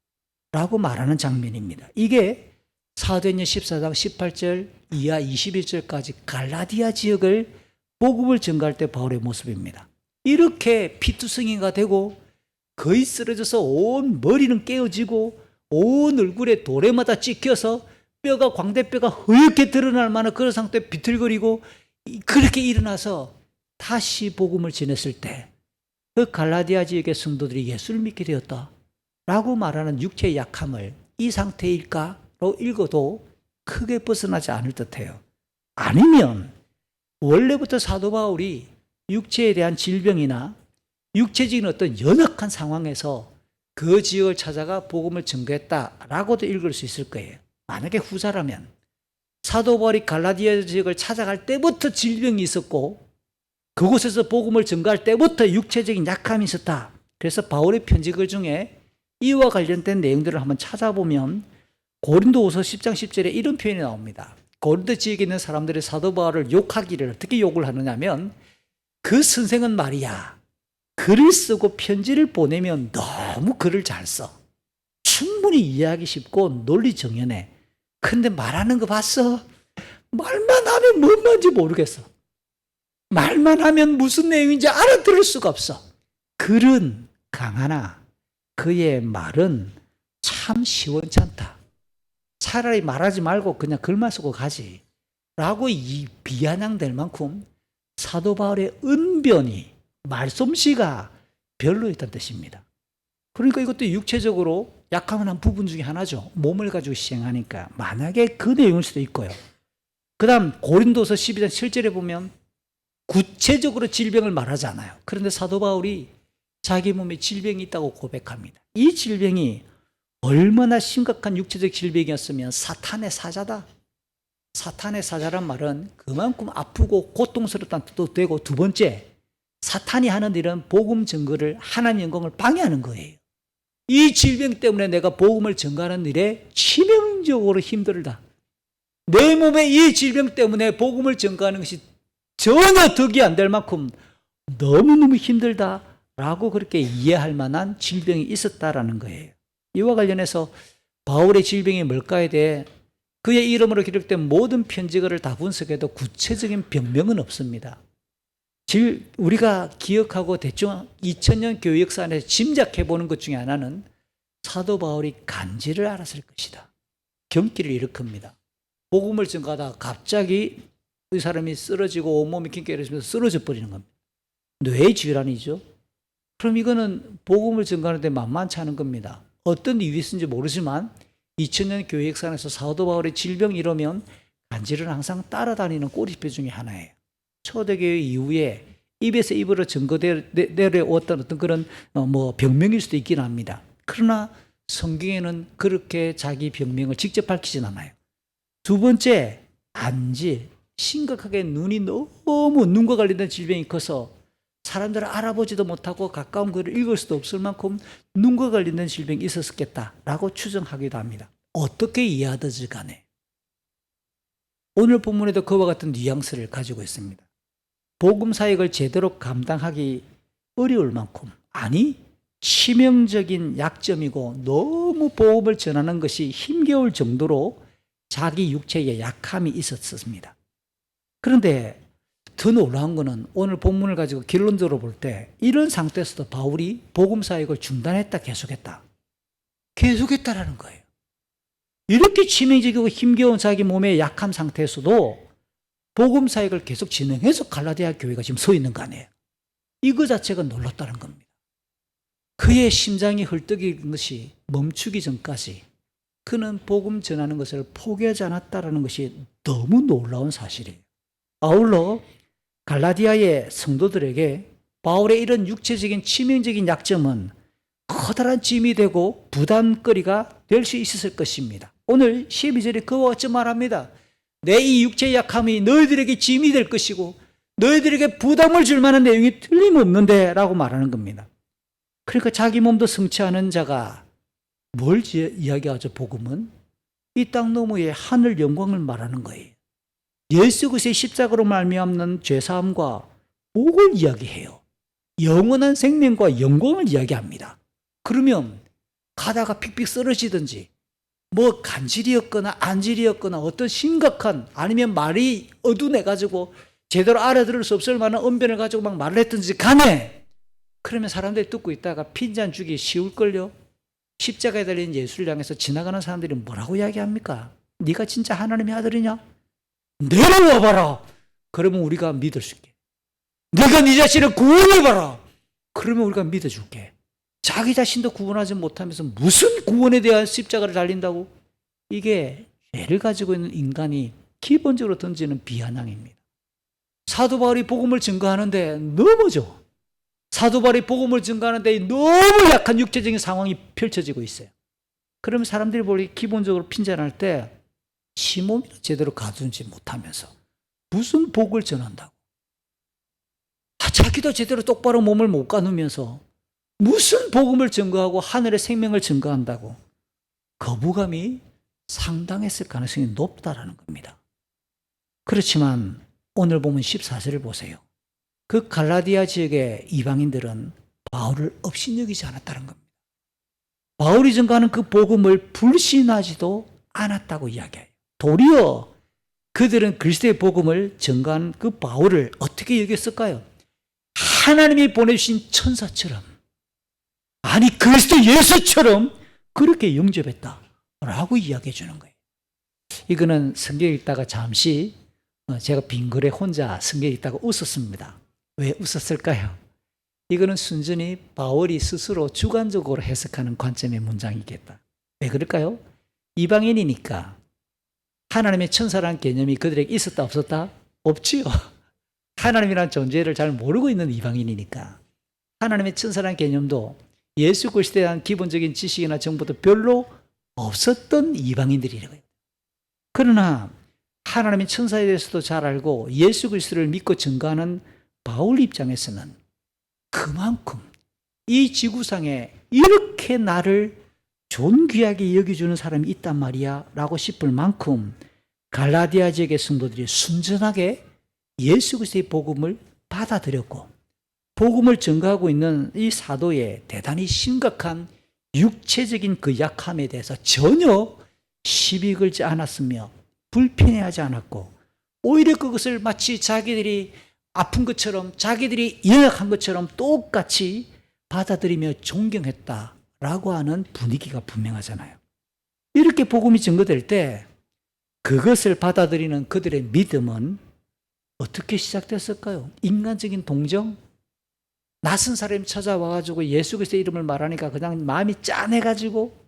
라고 말하는 장면입니다. 이게 사도행전 14장 18절 이하 21절까지 갈라디아 지역을 복음을 전가할 때 바울의 모습입니다. 이렇게 피투성이가 되고 거의 쓰러져서 온 머리는 깨어지고 온 얼굴에 도래마다 찍혀서 뼈가, 광대뼈가 허옇게 드러날 만한 그런 상태에 비틀거리고 그렇게 일어나서 다시 복음을 전했을 때 그 갈라디아 지역의 성도들이 예수를 믿게 되었다라고 말하는 육체의 약함을 이 상태일까로 읽어도 크게 벗어나지 않을 듯해요. 아니면 원래부터 사도 바울이 육체에 대한 질병이나 육체적인 어떤 연약한 상황에서 그 지역을 찾아가 복음을 전개했다라고도 읽을 수 있을 거예요. 만약에 후자라면 사도 바울이 갈라디아 지역을 찾아갈 때부터 질병이 있었고 그곳에서 복음을 전가할 때부터 육체적인 약함이 있었다. 그래서 바울의 편지글 중에 이와 관련된 내용들을 한번 찾아보면 고린도후서 10장 10절에 이런 표현이 나옵니다. 고린도 지역에 있는 사람들이 사도 바울을 욕하기를 어떻게 욕을 하느냐면 그 선생은 말이야 글을 쓰고 편지를 보내면 너무 글을 잘 써. 충분히 이해하기 쉽고 논리 정연해. 근데 말하는 거 봤어? 말만 하면 뭔 말인지 모르겠어. 말만 하면 무슨 내용인지 알아들을 수가 없어. 글은 강하나 그의 말은 참 시원찮다. 차라리 말하지 말고 그냥 글만 쓰고 가지 라고 비아냥될 만큼 사도 바울의 은변이, 말솜씨가 별로였다는 뜻입니다. 그러니까 이것도 육체적으로 약함은 한 부분 중에 하나죠. 몸을 가지고 시행하니까. 만약에 그 내용일 수도 있고요. 그 다음 고린도서 12장 7절에 보면 구체적으로 질병을 말하지 않아요. 그런데 사도 바울이 자기 몸에 질병이 있다고 고백합니다. 이 질병이 얼마나 심각한 육체적 질병이었으면 사탄의 사자다. 사탄의 사자란 말은 그만큼 아프고 고통스럽다는 뜻도 되고, 두 번째, 사탄이 하는 일은 복음 증거를, 하나님 영광을 방해하는 거예요. 이 질병 때문에 내가 복음을 전가하는 일에 치명적으로 힘들다. 내 몸에 이 질병 때문에 복음을 전가하는 것이 전혀 덕이 안 될 만큼 너무너무 힘들다라고 그렇게 이해할 만한 질병이 있었다라는 거예요. 이와 관련해서 바울의 질병이 뭘까에 대해 그의 이름으로 기록된 모든 편지글을 다 분석해도 구체적인 병명은 없습니다. 우리가 기억하고 대충 2000년 교회 역사 안에서 짐작해보는 것 중에 하나는 사도 바울이 간지를 알았을 것이다. 경기를 일으킵니다. 복음을 전가하다가 갑자기 이 사람이 쓰러지고 온몸이 낑겨있으면서 쓰러져 버리는 겁니다. 뇌 질환이죠. 그럼 이거는 복음을 전가하는데 만만치 않은 겁니다. 어떤 이유에 쓴지 모르지만 2000년 교회 역사 안에서 사도 바울의 질병이 이러면 간질은 항상 따라다니는 꼬리표 중에 하나예요. 초대교회 이후에 입에서 입으로 전거되어왔던 어떤 그런 병명일 수도 있긴 합니다. 그러나 성경에는 그렇게 자기 병명을 직접 밝히진 않아요. 두 번째, 안질. 심각하게 눈이 너무 눈과 관련된 질병이 커서 사람들을 알아보지도 못하고 가까운 글을 읽을 수도 없을 만큼 눈과 관련된 질병이 있었겠다라고 추정하기도 합니다. 어떻게 이해하든지 간에 오늘 본문에도 그와 같은 뉘앙스를 가지고 있습니다. 복음 사역을 제대로 감당하기 어려울 만큼, 아니 치명적인 약점이고 너무 복음을 전하는 것이 힘겨울 정도로 자기 육체에 약함이 있었습니다. 그런데 더 놀라운 것은 오늘 본문을 가지고 결론적으로 볼 때 이런 상태에서도 바울이 복음 사역을 중단했다, 계속했다라는 거예요. 이렇게 치명적이고 힘겨운 자기 몸의 약한 상태에서도 복음 사역을 계속 진행해서 갈라디아 교회가 지금 서 있는 거 아니에요. 이거 자체가 놀랐다는 겁니다. 그의 심장이 헐떡이는 것이 멈추기 전까지 그는 복음 전하는 것을 포기하지 않았다는 것이 너무 놀라운 사실이에요. 아울러 갈라디아의 성도들에게 바울의 이런 육체적인 치명적인 약점은 커다란 짐이 되고 부담거리가 될 수 있었을 것입니다. 오늘 12절에 그와 같이 말합니다. 내 이 육체의 약함이 너희들에게 짐이 될 것이고 너희들에게 부담을 줄 만한 내용이 틀림없는데 라고 말하는 겁니다. 그러니까 자기 몸도 성취하는 자가 뭘 이야기하죠? 복음은 이 땅 너머의 하늘 영광을 말하는 거예요. 예수 그리스도의 십자가로 말미암는 죄사함과 복을 이야기해요. 영원한 생명과 영광을 이야기합니다. 그러면 가다가 픽픽 쓰러지든지 뭐 간질이었거나 안질이었거나 어떤 심각한 아니면 말이 어두내가지고 제대로 알아들을 수 없을 만한 언변을 가지고 막 말을 했든지 간에 그러면 사람들이 듣고 있다가 핀잔 주기 쉬울걸요. 십자가에 달린 예수를 향해서 지나가는 사람들이 뭐라고 이야기합니까? 네가 진짜 하나님의 아들이냐? 내려와봐라. 그러면 우리가 믿을 수 있게. 네가 네 자신을 구원해봐라. 그러면 우리가 믿어줄게. 자기 자신도 구원하지 못하면서 무슨 구원에 대한 십자가를 달린다고? 이게 죄를 가지고 있는 인간이 기본적으로 던지는 비아냥입니다. 사도 바울이 복음을 증거하는데 넘어져. 사도 바울이 복음을 증거하는데 너무 약한 육체적인 상황이 펼쳐지고 있어요. 그러면 사람들이 보기 기본적으로 핀잔할 때 시몸이나 제대로 가두지 못하면서 무슨 복을 전한다고? 자기도 제대로 똑바로 몸을 못 가누면서 무슨 복음을 증거하고 하늘의 생명을 증거한다고? 거부감이 상당했을 가능성이 높다라는 겁니다. 그렇지만 오늘 보면 14절을 보세요. 그 갈라디아 지역의 이방인들은 바울을 업신여기지 않았다는 겁니다. 바울이 증거하는 그 복음을 불신하지도 않았다고 이야기해요. 도리어 그들은 그리스도의 복음을 증거한 그 바울을 어떻게 여겼을까요? 하나님이 보내주신 천사처럼, 아니 그리스도 예수처럼 그렇게 영접했다라고 이야기해 주는 거예요. 이거는 성경 읽다가 잠시 제가 빙글에 혼자 성경 읽다가 웃었습니다. 왜 웃었을까요? 이거는 순전히 바울이 스스로 주관적으로 해석하는 관점의 문장이겠다. 왜 그럴까요? 이방인이니까 하나님의 천사라는 개념이 그들에게 있었다 없었다? 없지요. 하나님이라는 존재를 잘 모르고 있는 이방인이니까 하나님의 천사라는 개념도 예수 그리스도에 대한 기본적인 지식이나 정보도 별로 없었던 이방인들이라고요. 그러나 하나님의 천사에 대해서도 잘 알고 예수 그리스도를 믿고 증거하는 바울 입장에서는 그만큼 이 지구상에 이렇게 나를 존귀하게 여겨주는 사람이 있단 말이야 라고 싶을 만큼 갈라디아 지역의 성도들이 순전하게 예수 그리스도의 복음을 받아들였고 복음을 증거하고 있는 이 사도의 대단히 심각한 육체적인 그 약함에 대해서 전혀 시비 걸지 않았으며 불편해하지 않았고 오히려 그것을 마치 자기들이 아픈 것처럼 자기들이 연약한 것처럼 똑같이 받아들이며 존경했다라고 하는 분위기가 분명하잖아요. 이렇게 복음이 증거될 때 그것을 받아들이는 그들의 믿음은 어떻게 시작됐을까요? 인간적인 동정? 낯선 사람이 찾아와가지고 예수 그리스도의 이름을 말하니까 그냥 마음이 짠해가지고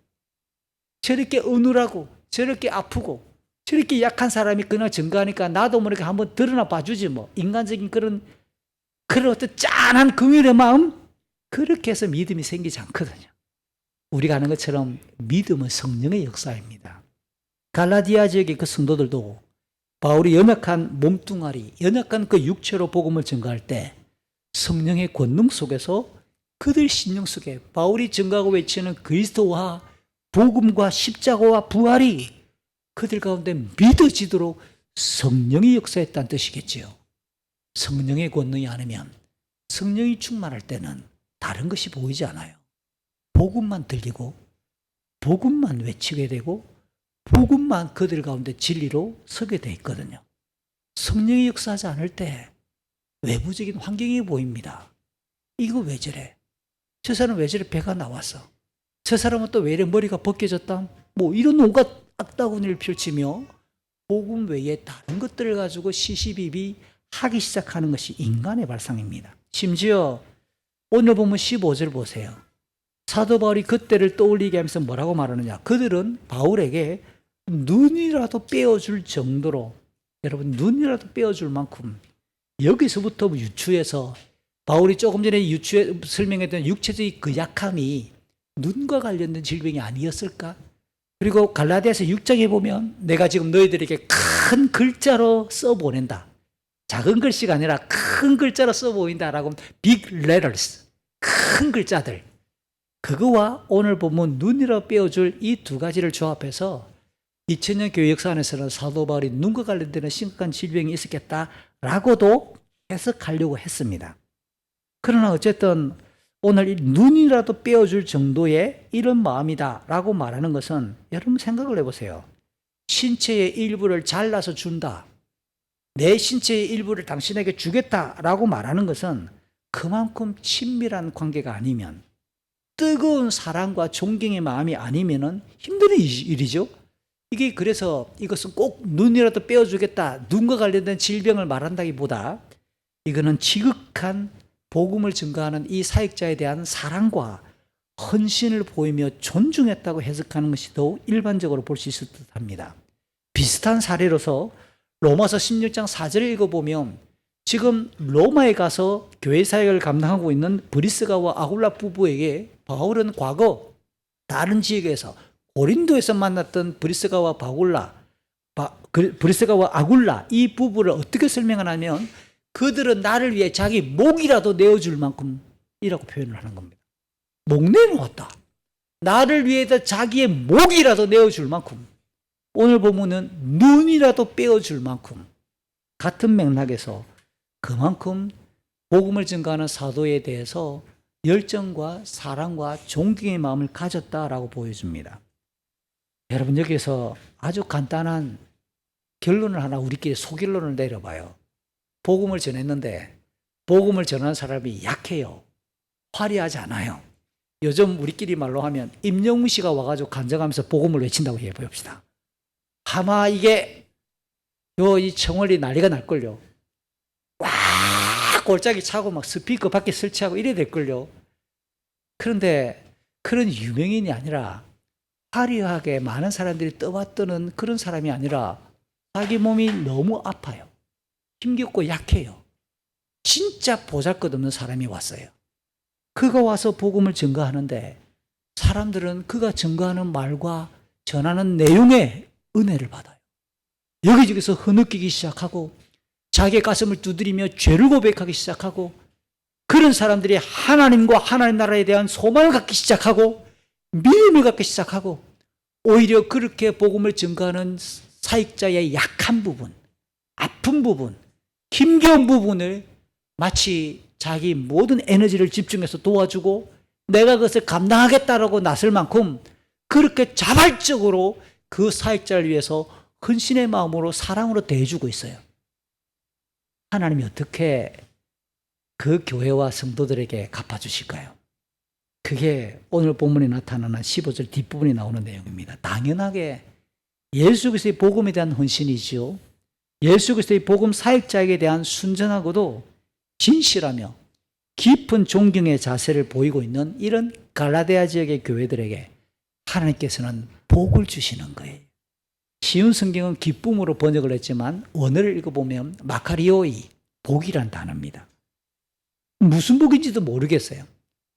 저렇게 어눌하고 저렇게 아프고 저렇게 약한 사람이 그날 증거하니까 나도 모르게 한번 드러나 봐주지 뭐. 인간적인 그런 어떤 짠한 긍휼의 마음? 그렇게 해서 믿음이 생기지 않거든요. 우리가 아는 것처럼 믿음은 성령의 역사입니다. 갈라디아 지역의 그 성도들도 바울이 연약한 몸뚱아리, 연약한 그 육체로 복음을 증거할 때 성령의 권능 속에서 그들 심령 속에 바울이 증거하고 외치는 그리스도와 복음과 십자가와 부활이 그들 가운데 믿어지도록 성령이 역사했다는 뜻이겠지요. 성령의 권능이 아니면 성령이 충만할 때는 다른 것이 보이지 않아요. 복음만 들리고 복음만 외치게 되고 복음만 그들 가운데 진리로 서게 돼 있거든요. 성령이 역사하지 않을 때 외부적인 환경이 보입니다. 이거 왜 저래? 저 사람은 왜 저래 배가 나왔어? 저 사람은 또 왜 이래 머리가 벗겨졌다? 뭐 이런 온갖 악다구니를 펼치며 복음 외에 다른 것들을 가지고 시시비비 하기 시작하는 것이 인간의 발상입니다. 심지어 오늘 보면 15절 보세요. 사도 바울이 그때를 떠올리게 하면서 뭐라고 말하느냐? 그들은 바울에게 눈이라도 빼어줄 정도로, 여러분 눈이라도 빼어줄 만큼 여기서부터 유추해서 바울이 조금 전에 설명했던 육체적인 그 약함이 눈과 관련된 질병이 아니었을까? 그리고 갈라디아서 6장에 보면 내가 지금 너희들에게 큰 글자로 써보낸다. 작은 글씨가 아니라 큰 글자로 써보인다라고 하면 big letters, 큰 글자들. 그거와 오늘 보면 눈이라 빼어줄 이 두 가지를 조합해서 2000년 교회 역사 안에서는 사도 바울이 눈과 관련되는 심각한 질병이 있었겠다라고도 해석하려고 했습니다. 그러나 어쨌든 오늘 이 눈이라도 빼어줄 정도의 이런 마음이다라고 말하는 것은 여러분 생각을 해보세요. 신체의 일부를 잘라서 준다. 내 신체의 일부를 당신에게 주겠다라고 말하는 것은 그만큼 친밀한 관계가 아니면 뜨거운 사랑과 존경의 마음이 아니면 힘든 일이죠. 이게 그래서 이것은 꼭 눈이라도 빼어주겠다, 눈과 관련된 질병을 말한다기보다 이거는 지극한 복음을 증거하는 이 사역자에 대한 사랑과 헌신을 보이며 존중했다고 해석하는 것이 더욱 일반적으로 볼 수 있을 듯합니다. 비슷한 사례로서 로마서 16장 4절을 읽어보면 지금 로마에 가서 교회 사역을 감당하고 있는 브리스가와 아굴라 부부에게 바울은 과거 다른 지역에서 고린도에서 만났던 브리스가와 아굴라 이 부부를 어떻게 설명하냐면 그들은 나를 위해 자기 목이라도 내어줄 만큼이라고 표현을 하는 겁니다. 목 내놓았다. 나를 위해서 자기의 목이라도 내어줄 만큼. 오늘 보면은 눈이라도 빼어줄 만큼. 같은 맥락에서 그만큼 복음을 증거하는 사도에 대해서 열정과 사랑과 존경의 마음을 가졌다라고 보여줍니다. 여러분 여기서 아주 간단한 결론을 하나 우리끼리 소결론을 내려봐요. 복음을 전했는데 복음을 전하는 사람이 약해요. 화려하지 않아요. 요즘 우리끼리 말로 하면 임영웅 씨가 와가지고 간증하면서 복음을 외친다고 해봅시다. 아마 이게 이 청월이 난리가 날걸요. 와 골짜기 차고 막 스피커 밖에 설치하고 이래 될걸요. 그런데 그런 유명인이 아니라 화려하게 많은 사람들이 떠받드는 그런 사람이 아니라 자기 몸이 너무 아파요. 힘겹고 약해요. 진짜 보잘것없는 사람이 왔어요. 그가 와서 복음을 증거하는데 사람들은 그가 증거하는 말과 전하는 내용에 은혜를 받아요. 여기저기서 흐느끼기 시작하고 자기의 가슴을 두드리며 죄를 고백하기 시작하고 그런 사람들이 하나님과 하나님 나라에 대한 소망을 갖기 시작하고 믿음을 갖기 시작하고 오히려 그렇게 복음을 증거하는 사역자의 약한 부분, 아픈 부분, 힘겨운 부분을 마치 자기 모든 에너지를 집중해서 도와주고 내가 그것을 감당하겠다라고 나설 만큼 그렇게 자발적으로 그 사역자를 위해서 헌신의 마음으로 사랑으로 대해주고 있어요. 하나님이 어떻게 그 교회와 성도들에게 갚아주실까요? 그게 오늘 본문에 나타나는 15절 뒷부분에 나오는 내용입니다. 당연하게 예수 그리스도의 복음에 대한 헌신이지요. 예수 그리스도의 복음 사역자에게 대한 순전하고도 진실하며 깊은 존경의 자세를 보이고 있는 이런 갈라디아 지역의 교회들에게 하나님께서는 복을 주시는 거예요. 쉬운 성경은 기쁨으로 번역을 했지만 원어를 읽어보면 마카리오이, 복이란 단어입니다. 무슨 복인지도 모르겠어요.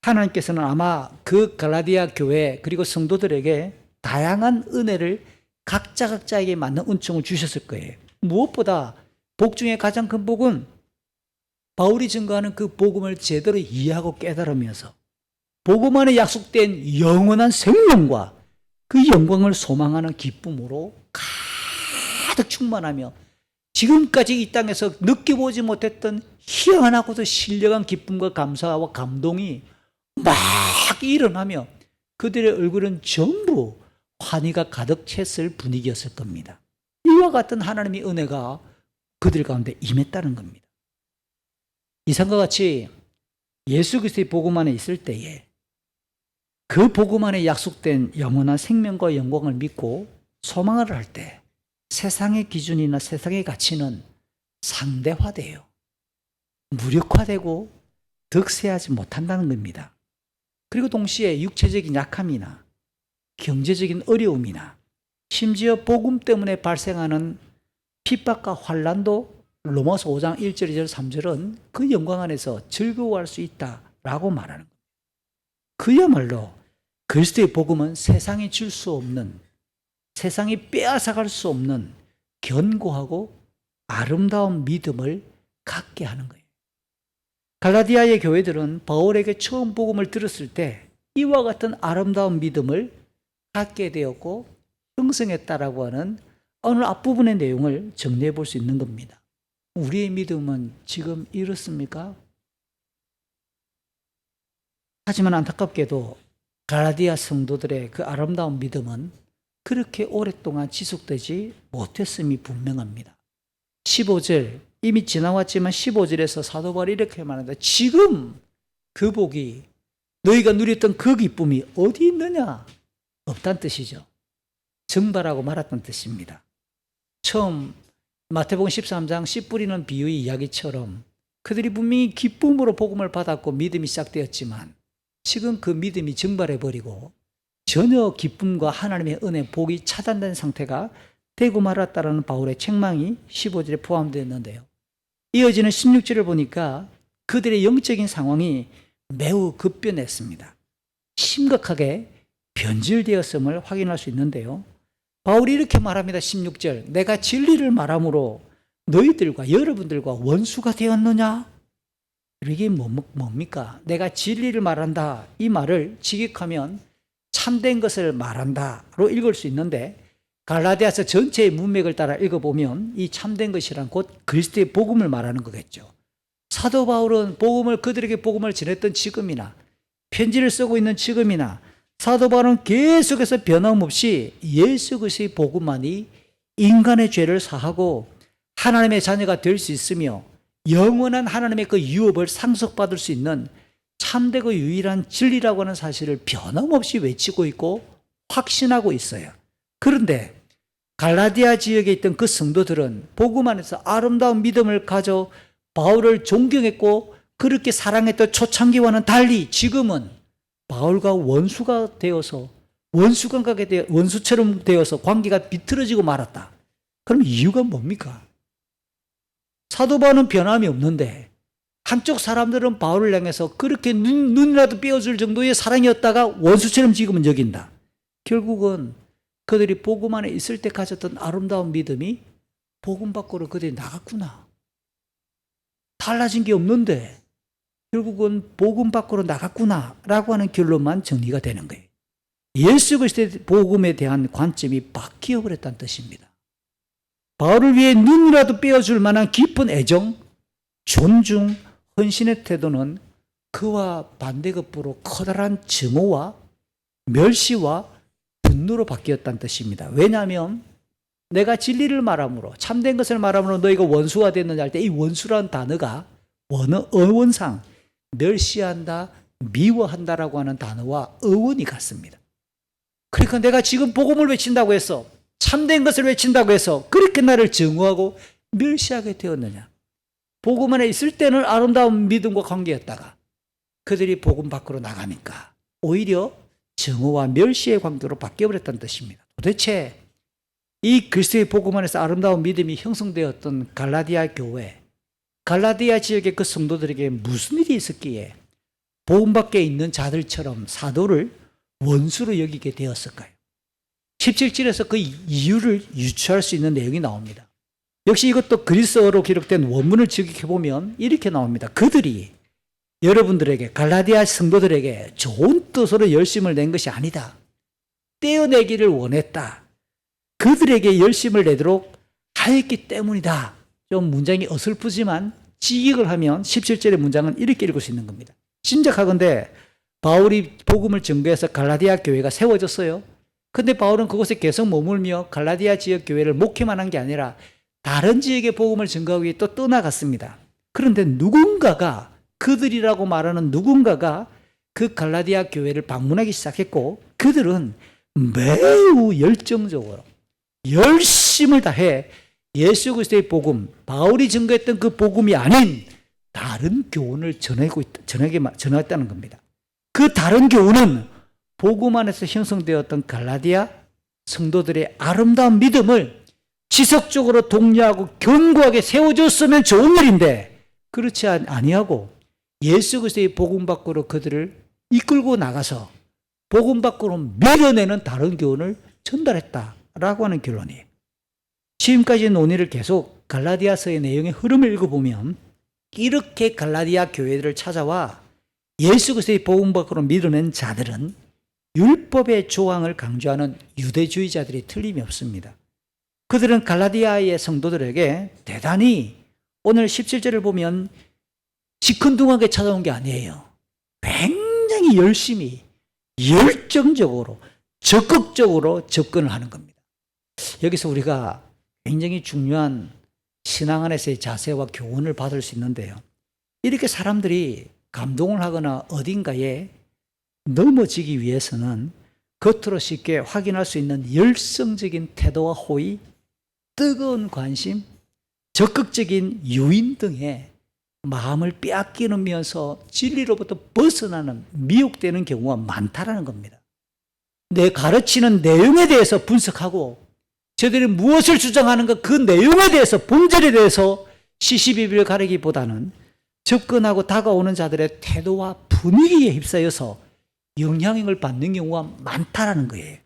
하나님께서는 아마 그 갈라디아 교회 그리고 성도들에게 다양한 은혜를 각자에게 맞는 은총을 주셨을 거예요. 무엇보다 복 중에 가장 큰 복은 바울이 증거하는 그 복음을 제대로 이해하고 깨달으면서 복음 안에 약속된 영원한 생명과 그 영광을 소망하는 기쁨으로 가득 충만하며 지금까지 이 땅에서 느껴보지 못했던 희한하고도 신령한 기쁨과 감사와 감동이 막 일어나며 그들의 얼굴은 전부 환희가 가득 찼을 분위기였을 겁니다. 이와 같은 하나님의 은혜가 그들 가운데 임했다는 겁니다. 이상과 같이 예수 그리스도의 복음 안에 있을 때에 그 복음 안에 약속된 영원한 생명과 영광을 믿고 소망을 할 때 세상의 기준이나 세상의 가치는 상대화돼요. 무력화되고 득세하지 못한다는 겁니다. 그리고 동시에 육체적인 약함이나 경제적인 어려움이나 심지어 복음 때문에 발생하는 핍박과 환난도 로마서 5장 1절, 2절, 3절은 그 영광 안에서 즐거워할 수 있다라고 말하는 겁니다. 그야말로 그리스도의 복음은 세상이 줄 수 없는, 세상이 빼앗아갈 수 없는 견고하고 아름다운 믿음을 갖게 하는 거예요. 갈라디아의 교회들은 바울에게 처음 복음을 들었을 때 이와 같은 아름다운 믿음을 갖게 되었고 형성했다라고 하는 오늘 앞부분의 내용을 정리해 볼 수 있는 겁니다. 우리의 믿음은 지금 이렇습니까? 하지만 안타깝게도 갈라디아 성도들의 그 아름다운 믿음은 그렇게 오랫동안 지속되지 못했음이 분명합니다. 15절, 이미 지나왔지만 15절에서 사도 바울이 이렇게 말합니다. 지금 그 복이, 너희가 누렸던 그 기쁨이 어디 있느냐? 없다는 뜻이죠. 증발하고 말았다는 뜻입니다. 처음 마태복음 13장 씨 뿌리는 비유의 이야기처럼 그들이 분명히 기쁨으로 복음을 받았고 믿음이 시작되었지만 지금 그 믿음이 증발해버리고 전혀 기쁨과 하나님의 은혜, 복이 차단된 상태가 되고 말았다라는 바울의 책망이 15절에 포함되어 있는데요. 이어지는 16절을 보니까 그들의 영적인 상황이 매우 급변했습니다. 심각하게 변질되었음을 확인할 수 있는데요. 바울이 이렇게 말합니다. 16절, 내가 진리를 말함으로 너희들과 여러분들과 원수가 되었느냐? 이게 뭡니까? 내가 진리를 말한다. 이 말을 직역하면 참된 것을 말한다로 읽을 수 있는데 갈라디아서 전체의 문맥을 따라 읽어보면 이 참된 것이란 곧 그리스도의 복음을 말하는 거겠죠. 사도 바울은 그들에게 복음을 전했던 지금이나 편지를 쓰고 있는 지금이나 사도 바울은 계속해서 변함없이 예수 그리스도의 복음만이 인간의 죄를 사하고 하나님의 자녀가 될 수 있으며 영원한 하나님의 그 유업을 상속받을 수 있는 참되고 유일한 진리라고 하는 사실을 변함없이 외치고 있고 확신하고 있어요. 그런데 갈라디아 지역에 있던 그 성도들은 복음 안에서 아름다운 믿음을 가져 바울을 존경했고 그렇게 사랑했던 초창기와는 달리 지금은 바울과 원수가 되어서 원수처럼 되어서 관계가 비틀어지고 말았다. 그럼 이유가 뭡니까? 사도 바울은 변함이 없는데 한쪽 사람들은 바울을 향해서 그렇게 눈이라도 떼어줄 정도의 사랑이었다가 원수처럼 지금은 여긴다. 결국은 그들이 복음 안에 있을 때 가졌던 아름다운 믿음이 복음 밖으로 그들이 나갔구나. 달라진 게 없는데 결국은 복음 밖으로 나갔구나라고 하는 결론만 정리가 되는 거예요. 예수 그리스도의 복음에 대한 관점이 바뀌어 버렸다는 뜻입니다. 바울을 위해 눈이라도 빼어줄 만한 깊은 애정, 존중, 헌신의 태도는 그와 반대급부로 커다란 증오와 멸시와 분노로 바뀌었다는 뜻입니다. 왜냐하면 내가 진리를 말함으로 참된 것을 말함으로 너희가 원수가 됐느냐 할 때 이 원수라는 단어가 어원상 멸시한다, 미워한다라고 하는 단어와 어원이 같습니다. 그러니까 내가 지금 복음을 외친다고 해서 참된 것을 외친다고 해서 그렇게 나를 증오하고 멸시하게 되었느냐. 복음 안에 있을 때는 아름다운 믿음과 관계였다가 그들이 복음 밖으로 나가니까 오히려 증오와 멸시의 관계로 바뀌어버렸다는 뜻입니다. 도대체 이 그리스도의 복음 안에서 아름다운 믿음이 형성되었던 갈라디아 교회, 갈라디아 지역의 그 성도들에게 무슨 일이 있었기에 복음 밖에 있는 자들처럼 사도를 원수로 여기게 되었을까요? 17절에서 그 이유를 유추할 수 있는 내용이 나옵니다. 역시 이것도 그리스어로 기록된 원문을 직역해보면 이렇게 나옵니다. 그들이 여러분들에게, 갈라디아 성도들에게 좋은 뜻으로 열심을 낸 것이 아니다. 떼어내기를 원했다. 그들에게 열심을 내도록 하였기 때문이다. 좀 문장이 어설프지만 직역을 하면 17절의 문장은 이렇게 읽을 수 있는 겁니다. 짐작하건대 바울이 복음을 증거해서 갈라디아 교회가 세워졌어요. 근데 바울은 그곳에 계속 머물며 갈라디아 지역 교회를 목회만 한 게 아니라 다른 지역의 복음을 증거하기 위해 또 떠나갔습니다. 그런데 누군가가, 그들이라고 말하는 누군가가 그 갈라디아 교회를 방문하기 시작했고 그들은 매우 열정적으로 열심을 다해 예수 그리스도의 복음, 바울이 증거했던 그 복음이 아닌 다른 교훈을 전하겠다는 겁니다. 그 다른 교훈은 복음 안에서 형성되었던 갈라디아 성도들의 아름다운 믿음을 지속적으로 독려하고 견고하게 세워줬으면 좋은 일인데 그렇지 아니하고 예수 그리스도의 복음 밖으로 그들을 이끌고 나가서 복음 밖으로 밀어내는 다른 교훈을 전달했다라고 하는 결론이에요. 지금까지 논의를 계속 갈라디아서의 내용의 흐름을 읽어보면 이렇게 갈라디아 교회들을 찾아와 예수 그리스도의 복음 밖으로 밀어낸 자들은 율법의 조항을 강조하는 유대주의자들이 틀림이 없습니다. 그들은 갈라디아의 성도들에게 대단히 오늘 17절을 보면 시큰둥하게 찾아온 게 아니에요. 굉장히 열심히 열정적으로 적극적으로 접근을 하는 겁니다. 여기서 우리가 굉장히 중요한 신앙 안에서의 자세와 교훈을 받을 수 있는데요. 이렇게 사람들이 감동을 하거나 어딘가에 넘어지기 위해서는 겉으로 쉽게 확인할 수 있는 열성적인 태도와 호의, 뜨거운 관심, 적극적인 유인 등의 마음을 빼앗기면서 진리로부터 벗어나는 미혹되는 경우가 많다라는 겁니다. 내 가르치는 내용에 대해서 분석하고 저들이 무엇을 주장하는가 그 내용에 대해서 본질에 대해서 시시비비를 가리기보다는 접근하고 다가오는 자들의 태도와 분위기에 휩싸여서 영향을 받는 경우가 많다라는 거예요.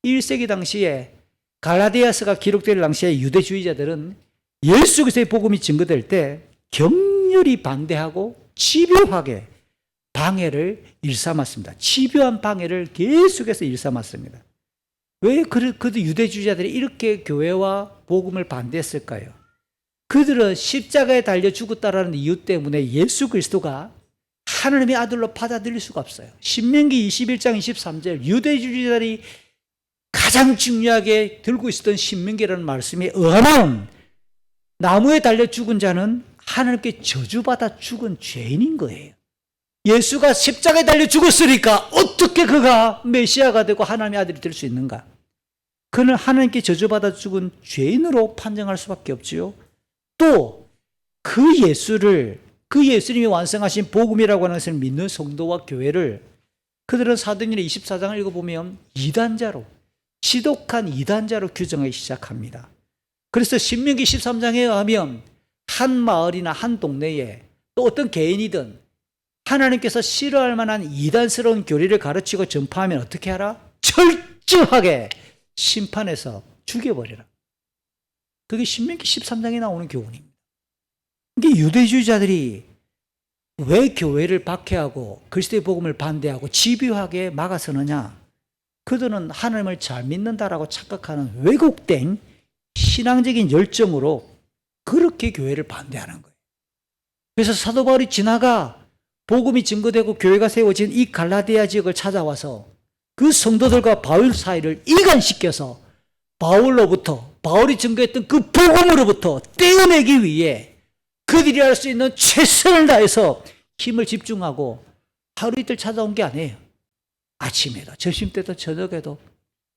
1세기 당시에 갈라디아서가 기록될 당시에 유대주의자들은 예수 그리스도의 복음이 증거될 때 격렬히 반대하고 집요하게 방해를 일삼았습니다. 집요한 방해를 계속해서 일삼았습니다. 왜 그들 유대주의자들이 이렇게 교회와 복음을 반대했을까요? 그들은 십자가에 달려 죽었다라는 이유 때문에 예수 그리스도가 하나님의 아들로 받아들일 수가 없어요. 신명기 21장 23절 유대주의자들이 가장 중요하게 들고 있었던 신명기라는 말씀에 의하면 나무에 달려 죽은 자는 하나님께 저주받아 죽은 죄인인 거예요. 예수가 십자가에 달려 죽었으니까 어떻게 그가 메시아가 되고 하나님의 아들이 될 수 있는가? 그는 하나님께 저주받아 죽은 죄인으로 판정할 수밖에 없지요. 또 그 예수를, 그 예수님이 완성하신 복음이라고 하는 것을 믿는 성도와 교회를 그들은 사도행전 24장을 읽어보면 이단자로, 지독한 이단자로 규정하기 시작합니다. 그래서 신명기 13장에 의하면 한 마을이나 한 동네에 또 어떤 개인이든 하나님께서 싫어할 만한 이단스러운 교리를 가르치고 전파하면 어떻게 하라? 철저하게 심판해서 죽여버리라. 그게 신명기 13장에 나오는 교훈입니다. 이게 유대주의자들이 왜 교회를 박해하고 그리스도의 복음을 반대하고 집요하게 막아서느냐? 그들은 하나님을 잘 믿는다라고 착각하는 왜곡된 신앙적인 열정으로 그렇게 교회를 반대하는 거예요. 그래서 사도 바울이 지나가 복음이 증거되고 교회가 세워진 이 갈라디아 지역을 찾아와서 그 성도들과 바울 사이를 이간시켜서 바울이 증거했던 그 복음으로부터 떼어내기 위해 그들이 할 수 있는 최선을 다해서 힘을 집중하고 하루 이틀 찾아온 게 아니에요. 아침에도 점심때도 저녁에도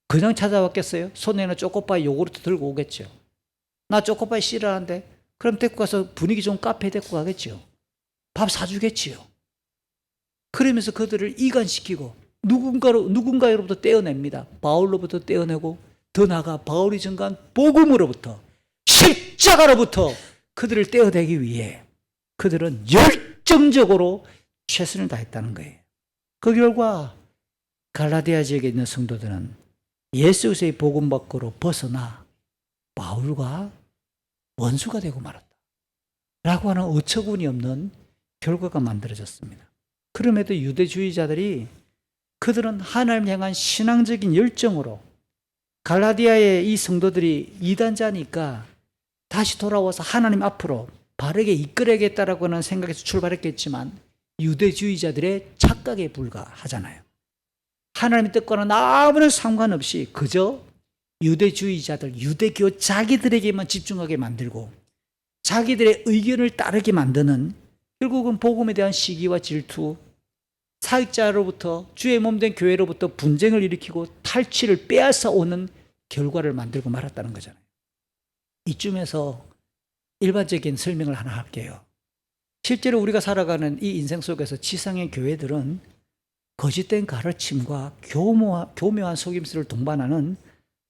그냥 찾아왔겠어요? 손에는 초코파이 요구르트 들고 오겠죠. 나 초코파이 싫어하는데 그럼 데리고 가서 분위기 좋은 카페에 데리고 가겠죠. 밥 사주겠지요. 그러면서 그들을 이간시키고 누군가로부터 떼어냅니다. 바울로부터 떼어내고 더 나아가 바울이 증거한 복음으로부터 십자가로부터 그들을 떼어내기 위해 그들은 열정적으로 최선을 다했다는 거예요. 그 결과 갈라디아 지역에 있는 성도들은 예수 그리스도의 복음 밖으로 벗어나 바울과 원수가 되고 말았다 라고 하는 어처구니 없는 결과가 만들어졌습니다. 그럼에도 유대주의자들이 그들은 하나님 향한 신앙적인 열정으로 갈라디아의 이 성도들이 이단자니까 다시 돌아와서 하나님 앞으로 바르게 이끌어야겠다라고 하는 생각에서 출발했겠지만 유대주의자들의 착각에 불과하잖아요. 하나님의 뜻과는 아무런 상관없이 그저 유대주의자들, 유대교 자기들에게만 집중하게 만들고 자기들의 의견을 따르게 만드는 결국은 복음에 대한 시기와 질투, 사역자로부터 주의 몸된 교회로부터 분쟁을 일으키고 탈취를 빼앗아 오는 결과를 만들고 말았다는 거잖아요. 이쯤에서 일반적인 설명을 하나 할게요. 실제로 우리가 살아가는 이 인생 속에서 지상의 교회들은 거짓된 가르침과 교묘한 속임수를 동반하는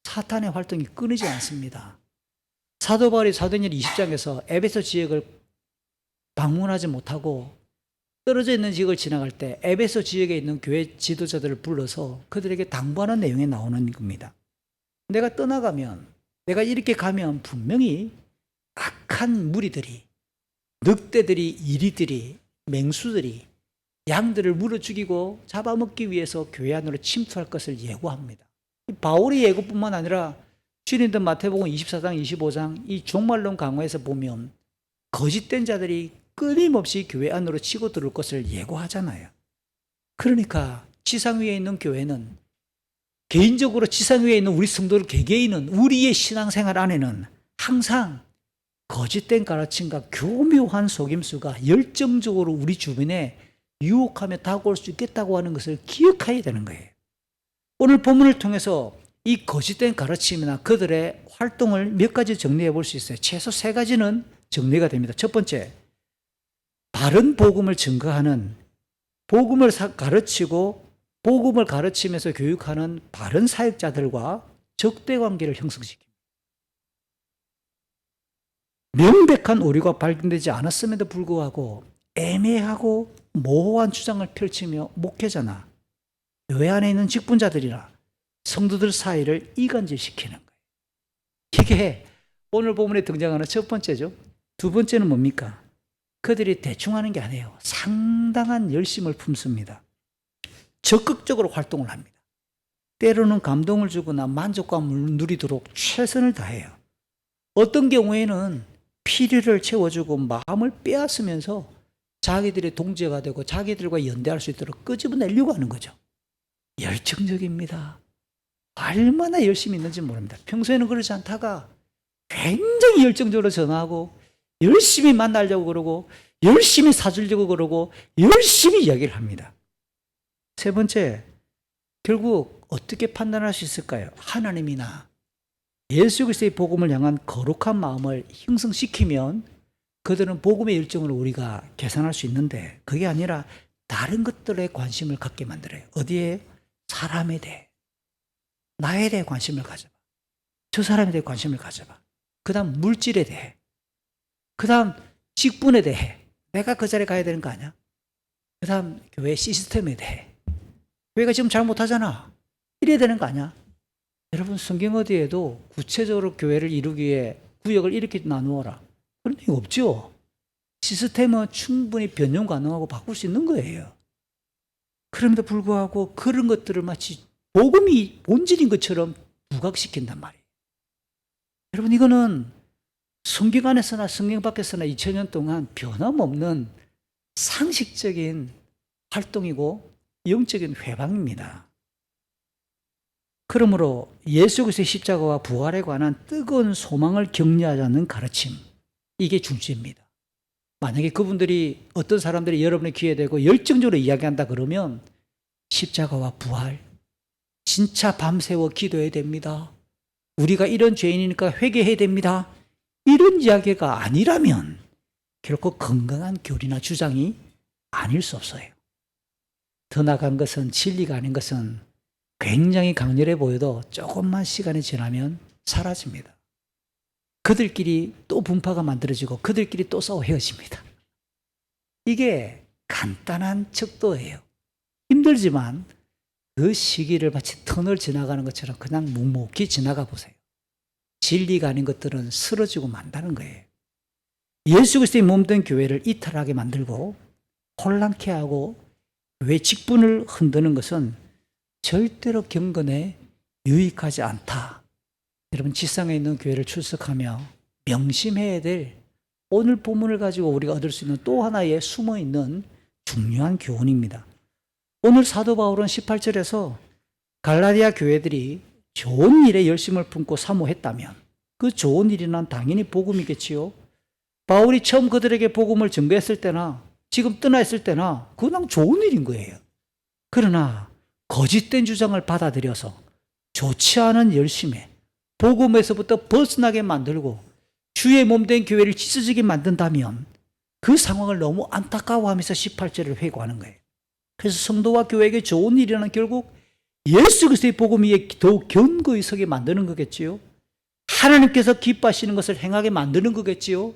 사탄의 활동이 끊이지 않습니다. 사도 바울이 사도행전 20장에서 에베소 지역을 방문하지 못하고 떨어져 있는 지역을 지나갈 때 에베소 지역에 있는 교회 지도자들을 불러서 그들에게 당부하는 내용이 나오는 겁니다. 내가 떠나가면, 내가 이렇게 가면 분명히 악한 무리들이, 늑대들이, 이리들이, 맹수들이 양들을 물어 죽이고 잡아먹기 위해서 교회 안으로 침투할 것을 예고합니다. 바울의 예고뿐만 아니라 주님도 마태복음 24장, 25장 이 종말론 강화에서 보면 거짓된 자들이 끊임없이 교회 안으로 치고 들어올 것을 예고하잖아요. 그러니까 지상 위에 있는 교회는 개인적으로 지상 위에 있는 우리 성도들 개개인은 우리의 신앙생활 안에는 항상 거짓된 가르침과 교묘한 속임수가 열정적으로 우리 주변에 유혹하며 다가올 수 있겠다고 하는 것을 기억해야 되는 거예요. 오늘 본문을 통해서 이 거짓된 가르침이나 그들의 활동을 몇 가지 정리해 볼 수 있어요. 최소 3가지는 정리가 됩니다. 첫 번째, 바른 복음을 증거하는, 복음을 가르치고 복음을 가르치면서 교육하는 바른 사역자들과 적대 관계를 형성시킵니다. 명백한 오류가 발견되지 않았음에도 불구하고 애매하고 모호한 주장을 펼치며 목회자나 교회 안에 있는 직분자들이나 성도들 사이를 이간질시키는 거예요. 이게 오늘 본문에 등장하는 첫 번째죠. 두 번째는 뭡니까? 그들이 대충 하는 게 아니에요. 상당한 열심을 품습니다. 적극적으로 활동을 합니다. 때로는 감동을 주거나 만족감을 누리도록 최선을 다해요. 어떤 경우에는 필요를 채워주고 마음을 빼앗으면서 자기들의 동지가 되고 자기들과 연대할 수 있도록 끄집어내려고 하는 거죠. 열정적입니다. 얼마나 열심히 있는지 모릅니다. 평소에는 그렇지 않다가 굉장히 열정적으로 전화하고 열심히 만나려고 그러고 열심히 사주려고 그러고 열심히 이야기를 합니다. 세 번째, 결국 어떻게 판단할 수 있을까요? 하나님이나 예수 그리스도의 복음을 향한 거룩한 마음을 형성시키면 그들은 복음의 열정을 우리가 계산할 수 있는데 그게 아니라 다른 것들에 관심을 갖게 만들어요. 어디에? 사람에 대해. 나에 대해 관심을 가져봐. 저 사람에 대해 관심을 가져봐. 그 다음 물질에 대해. 그 다음 직분에 대해. 내가 그 자리에 가야 되는 거 아니야? 그 다음 교회 시스템에 대해. 교회가 지금 잘못하잖아. 이래야 되는 거 아니야? 여러분 성경 어디에도 구체적으로 교회를 이루기 위해 구역을 이렇게 나누어라. 그런 얘기 없죠. 시스템은 충분히 변형 가능하고 바꿀 수 있는 거예요. 그럼에도 불구하고 그런 것들을 마치 복음이 본질인 것처럼 부각시킨단 말이에요. 여러분 이거는 성경 안에서나 성경 밖에서나 2000년 동안 변함없는 상식적인 활동이고 영적인 회방입니다. 그러므로 예수 그리스도의 십자가와 부활에 관한 뜨거운 소망을 격려하자는 가르침, 이게 중심입니다. 만약에 그분들이, 어떤 사람들이 여러분의 귀에 대고 열정적으로 이야기한다 그러면 십자가와 부활, 진짜 밤새워 기도해야 됩니다. 우리가 이런 죄인이니까 회개해야 됩니다. 이런 이야기가 아니라면 결코 건강한 교리나 주장이 아닐 수 없어요. 더 나아간 것은, 진리가 아닌 것은 굉장히 강렬해 보여도 조금만 시간이 지나면 사라집니다. 그들끼리 또 분파가 만들어지고 그들끼리 또 싸워 헤어집니다. 이게 간단한 척도예요. 힘들지만 그 시기를 마치 터널 지나가는 것처럼 그냥 묵묵히 지나가 보세요. 진리가 아닌 것들은 쓰러지고 만다는 거예요. 예수 그리스도의 몸된 교회를 이탈하게 만들고 혼란케 하고 교회 직분을 흔드는 것은 절대로 경건에 유익하지 않다. 여러분, 지상에 있는 교회를 출석하며 명심해야 될, 오늘 본문을 가지고 우리가 얻을 수 있는 또 하나의 숨어있는 중요한 교훈입니다. 오늘 사도 바울은 18절에서 갈라디아 교회들이 좋은 일에 열심을 품고 사모했다면 그 좋은 일이란 당연히 복음이겠지요. 바울이 처음 그들에게 복음을 전개했을 때나 지금 떠나 있을 때나 그냥 좋은 일인 거예요. 그러나 거짓된 주장을 받아들여서 좋지 않은 열심에 복음에서부터 벗어나게 만들고 주의 몸된 교회를 찢어지게 만든다면 그 상황을 너무 안타까워하면서 18절을 회고하는 거예요. 그래서 성도와 교회에게 좋은 일이라는 결국 예수 그리스도의 복음 위에 더욱 견고히 서게 만드는 거겠지요. 하나님께서 기뻐하시는 것을 행하게 만드는 거겠지요.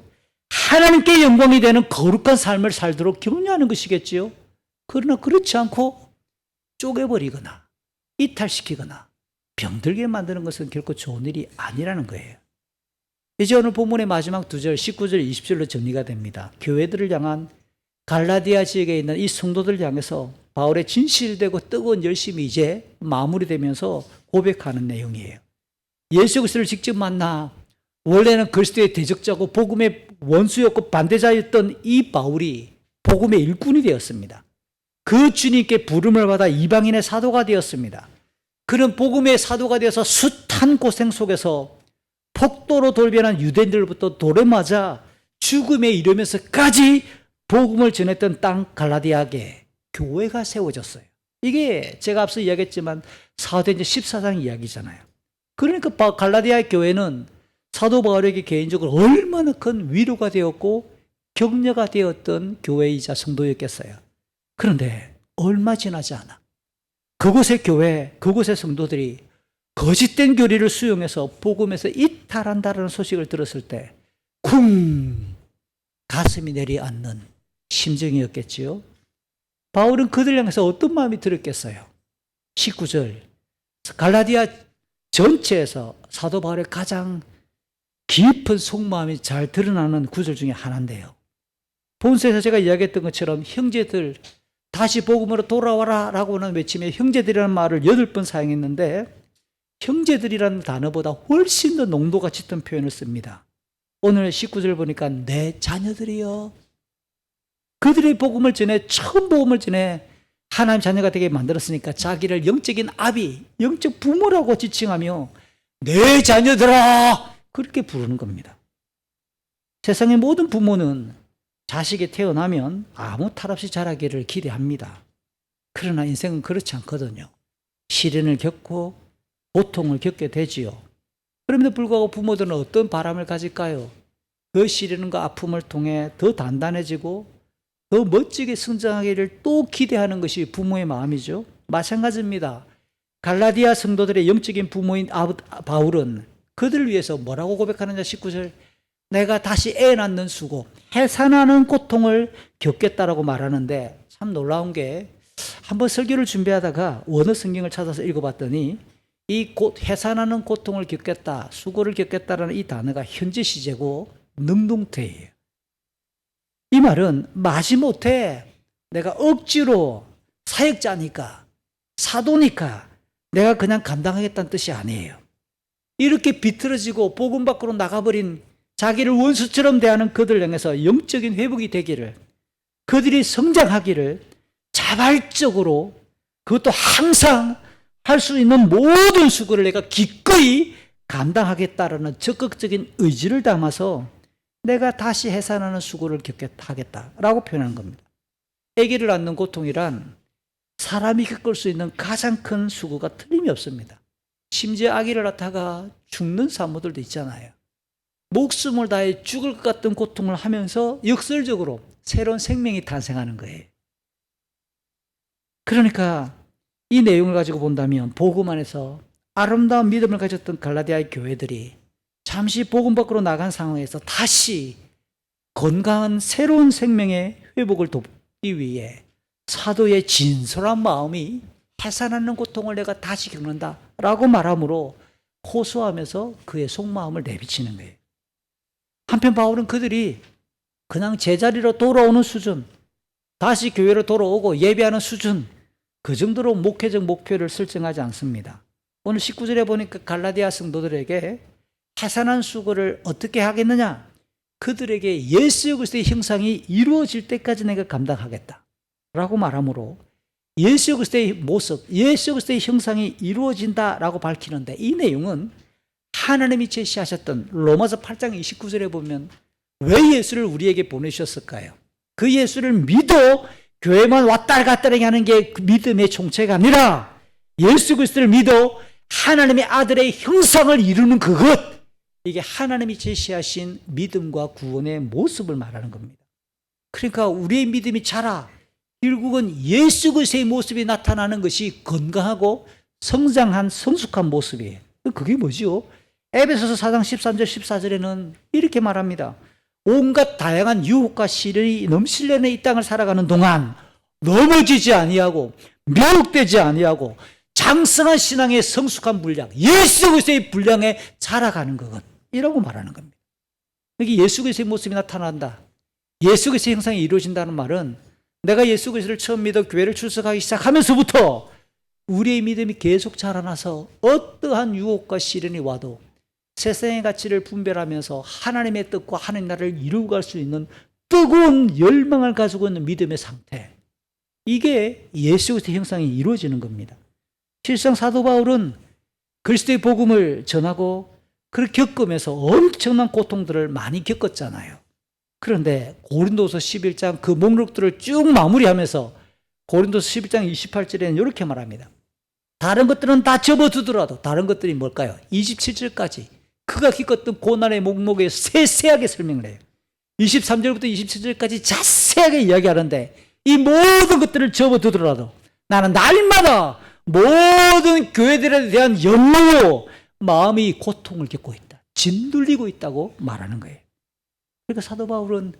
하나님께 영광이 되는 거룩한 삶을 살도록 격려하는 것이겠지요. 그러나 그렇지 않고 쪼개버리거나 이탈시키거나 병들게 만드는 것은 결코 좋은 일이 아니라는 거예요. 이제 오늘 본문의 마지막 2절, 19절, 20절로 정리가 됩니다. 교회들을 향한, 갈라디아 지역에 있는 이 성도들을 향해서 바울의 진실되고 뜨거운 열심이 이제 마무리되면서 고백하는 내용이에요. 예수 그리스도를 직접 만나 원래는 그리스도의 대적자고 복음의 원수였고 반대자였던 이 바울이 복음의 일꾼이 되었습니다. 그 주님께 부름을 받아 이방인의 사도가 되었습니다. 그는 복음의 사도가 되어서 숱한 고생 속에서 폭도로 돌변한 유대인들로부터 돌에 맞아 죽음에 이르면서까지 복음을 전했던 땅 갈라디아에 교회가 세워졌어요. 이게 제가 앞서 이야기했지만 사도행전 14장 이야기잖아요. 그러니까 갈라디아 교회는 사도 바울에게 개인적으로 얼마나 큰 위로가 되었고 격려가 되었던 교회이자 성도였겠어요. 그런데 얼마 지나지 않아 그곳의 교회, 그곳의 성도들이 거짓된 교리를 수용해서 복음에서 이탈한다는 소식을 들었을 때 쿵 가슴이 내려앉는 심정이었겠지요. 바울은 그들 향해서 어떤 마음이 들었겠어요. 19절, 갈라디아 전체에서 사도 바울의 가장 깊은 속마음이 잘 드러나는 구절 중에 하나인데요. 본서에서 제가 이야기했던 것처럼 형제들 다시 복음으로 돌아와라 라고는 외침에 형제들이라는 말을 8번 사용했는데 형제들이라는 단어보다 훨씬 더 농도가 짙은 표현을 씁니다. 오늘 19절 보니까 내 자녀들이여, 그들의 복음을 전해, 처음 복음을 전해 하나님 자녀가 되게 만들었으니까 자기를 영적인 아비, 영적 부모라고 지칭하며 내 자녀들아 그렇게 부르는 겁니다. 세상의 모든 부모는 자식이 태어나면 아무 탈 없이 자라기를 기대합니다. 그러나 인생은 그렇지 않거든요. 시련을 겪고 고통을 겪게 되지요. 그럼에도 불구하고 부모들은 어떤 바람을 가질까요? 그 시련과 아픔을 통해 더 단단해지고 더 멋지게 성장하기를 또 기대하는 것이 부모의 마음이죠. 마찬가지입니다. 갈라디아 성도들의 영적인 부모인 바울은 그들을 위해서 뭐라고 고백하느냐. 19절, 내가 다시 애 낳는 수고, 해산하는 고통을 겪겠다라고 말하는데 참 놀라운 게 한번 설교를 준비하다가 원어 성경을 찾아서 읽어봤더니 이 해산하는 고통을 겪겠다, 수고를 겪겠다라는 이 단어가 현재 시제고 능동태예요. 이 말은 마지못해 내가 억지로 사역자니까, 사도니까 내가 그냥 감당하겠다는 뜻이 아니에요. 이렇게 비틀어지고 복음 밖으로 나가버린 자기를 원수처럼 대하는 그들 향해서 영적인 회복이 되기를, 그들이 성장하기를 자발적으로, 그것도 항상 할 수 있는 모든 수고를 내가 기꺼이 감당하겠다라는 적극적인 의지를 담아서 내가 다시 해산하는 수고를 하겠다라고 표현하는 겁니다. 아기를 낳는 고통이란 사람이 겪을 수 있는 가장 큰 수고가 틀림이 없습니다. 심지어 아기를 낳다가 죽는 산모들도 있잖아요. 목숨을 다해 죽을 것 같은 고통을 하면서 역설적으로 새로운 생명이 탄생하는 거예요. 그러니까 이 내용을 가지고 본다면 복음 안에서 아름다운 믿음을 가졌던 갈라디아의 교회들이 잠시 복음 밖으로 나간 상황에서 다시 건강한 새로운 생명의 회복을 돕기 위해 사도의 진솔한 마음이 해산하는 고통을 내가 다시 겪는다라고 말함으로 호소하면서 그의 속마음을 내비치는 거예요. 한편 바울은 그들이 그냥 제자리로 돌아오는 수준, 다시 교회로 돌아오고 예배하는 수준, 그 정도로 목회적 목표를 설정하지 않습니다. 오늘 19절에 보니까 갈라디아 성도들에게 해산한 수고를 어떻게 하겠느냐? 그들에게 예수 그리스도의 형상이 이루어질 때까지 내가 감당하겠다 라고 말하므로 예수 그리스도의 모습, 예수 그리스도의 형상이 이루어진다라고 밝히는데, 이 내용은 하나님이 제시하셨던 로마서 8장 29절에 보면 왜 예수를 우리에게 보내주셨을까요? 그 예수를 믿어 교회만 왔다 갔다 하는 게 믿음의 총체가 아니라 예수 그리스도를 믿어 하나님의 아들의 형상을 이루는 그것, 이게 하나님이 제시하신 믿음과 구원의 모습을 말하는 겁니다. 그러니까 우리의 믿음이 자라 결국은 예수 그리스도의 모습이 나타나는 것이 건강하고 성장한 성숙한 모습이에요. 그게 뭐지요? 에베소서 4장 13절 14절에는 이렇게 말합니다. 온갖 다양한 유혹과 시련이 넘실려는 이 땅을 살아가는 동안 넘어지지 아니하고 미혹되지 아니하고 장성한 신앙의 성숙한 분량, 예수 그리스도의 분량에 자라가는 것, 이라고 말하는 겁니다. 여기 예수 그리스도의 모습이 나타난다, 예수 그리스도의 형상이 이루어진다는 말은 내가 예수 그리스도를 처음 믿어 교회를 출석하기 시작하면서부터 우리의 믿음이 계속 자라나서 어떠한 유혹과 시련이 와도 세상의 가치를 분별하면서 하나님의 뜻과 하나님 나라를 이루고 갈 수 있는 뜨거운 열망을 가지고 있는 믿음의 상태, 이게 예수 그리스도의 형상이 이루어지는 겁니다. 실상 사도 바울은 그리스도의 복음을 전하고 그렇게 겪으면서 엄청난 고통들을 많이 겪었잖아요. 그런데 고린도서 11장 그 목록들을 쭉 마무리하면서 고린도서 11장 28절에는 이렇게 말합니다. 다른 것들은 다 접어두더라도, 다른 것들이 뭘까요? 27절까지 그가 겪었던 고난의 목록에 세세하게 설명을 해요. 23절부터 27절까지 자세하게 이야기하는데, 이 모든 것들을 접어두더라도 나는 날마다 모든 교회들에 대한 염려로 마음이 고통을 겪고 있다, 짓눌리고 있다고 말하는 거예요. 그러니까 사도 바울은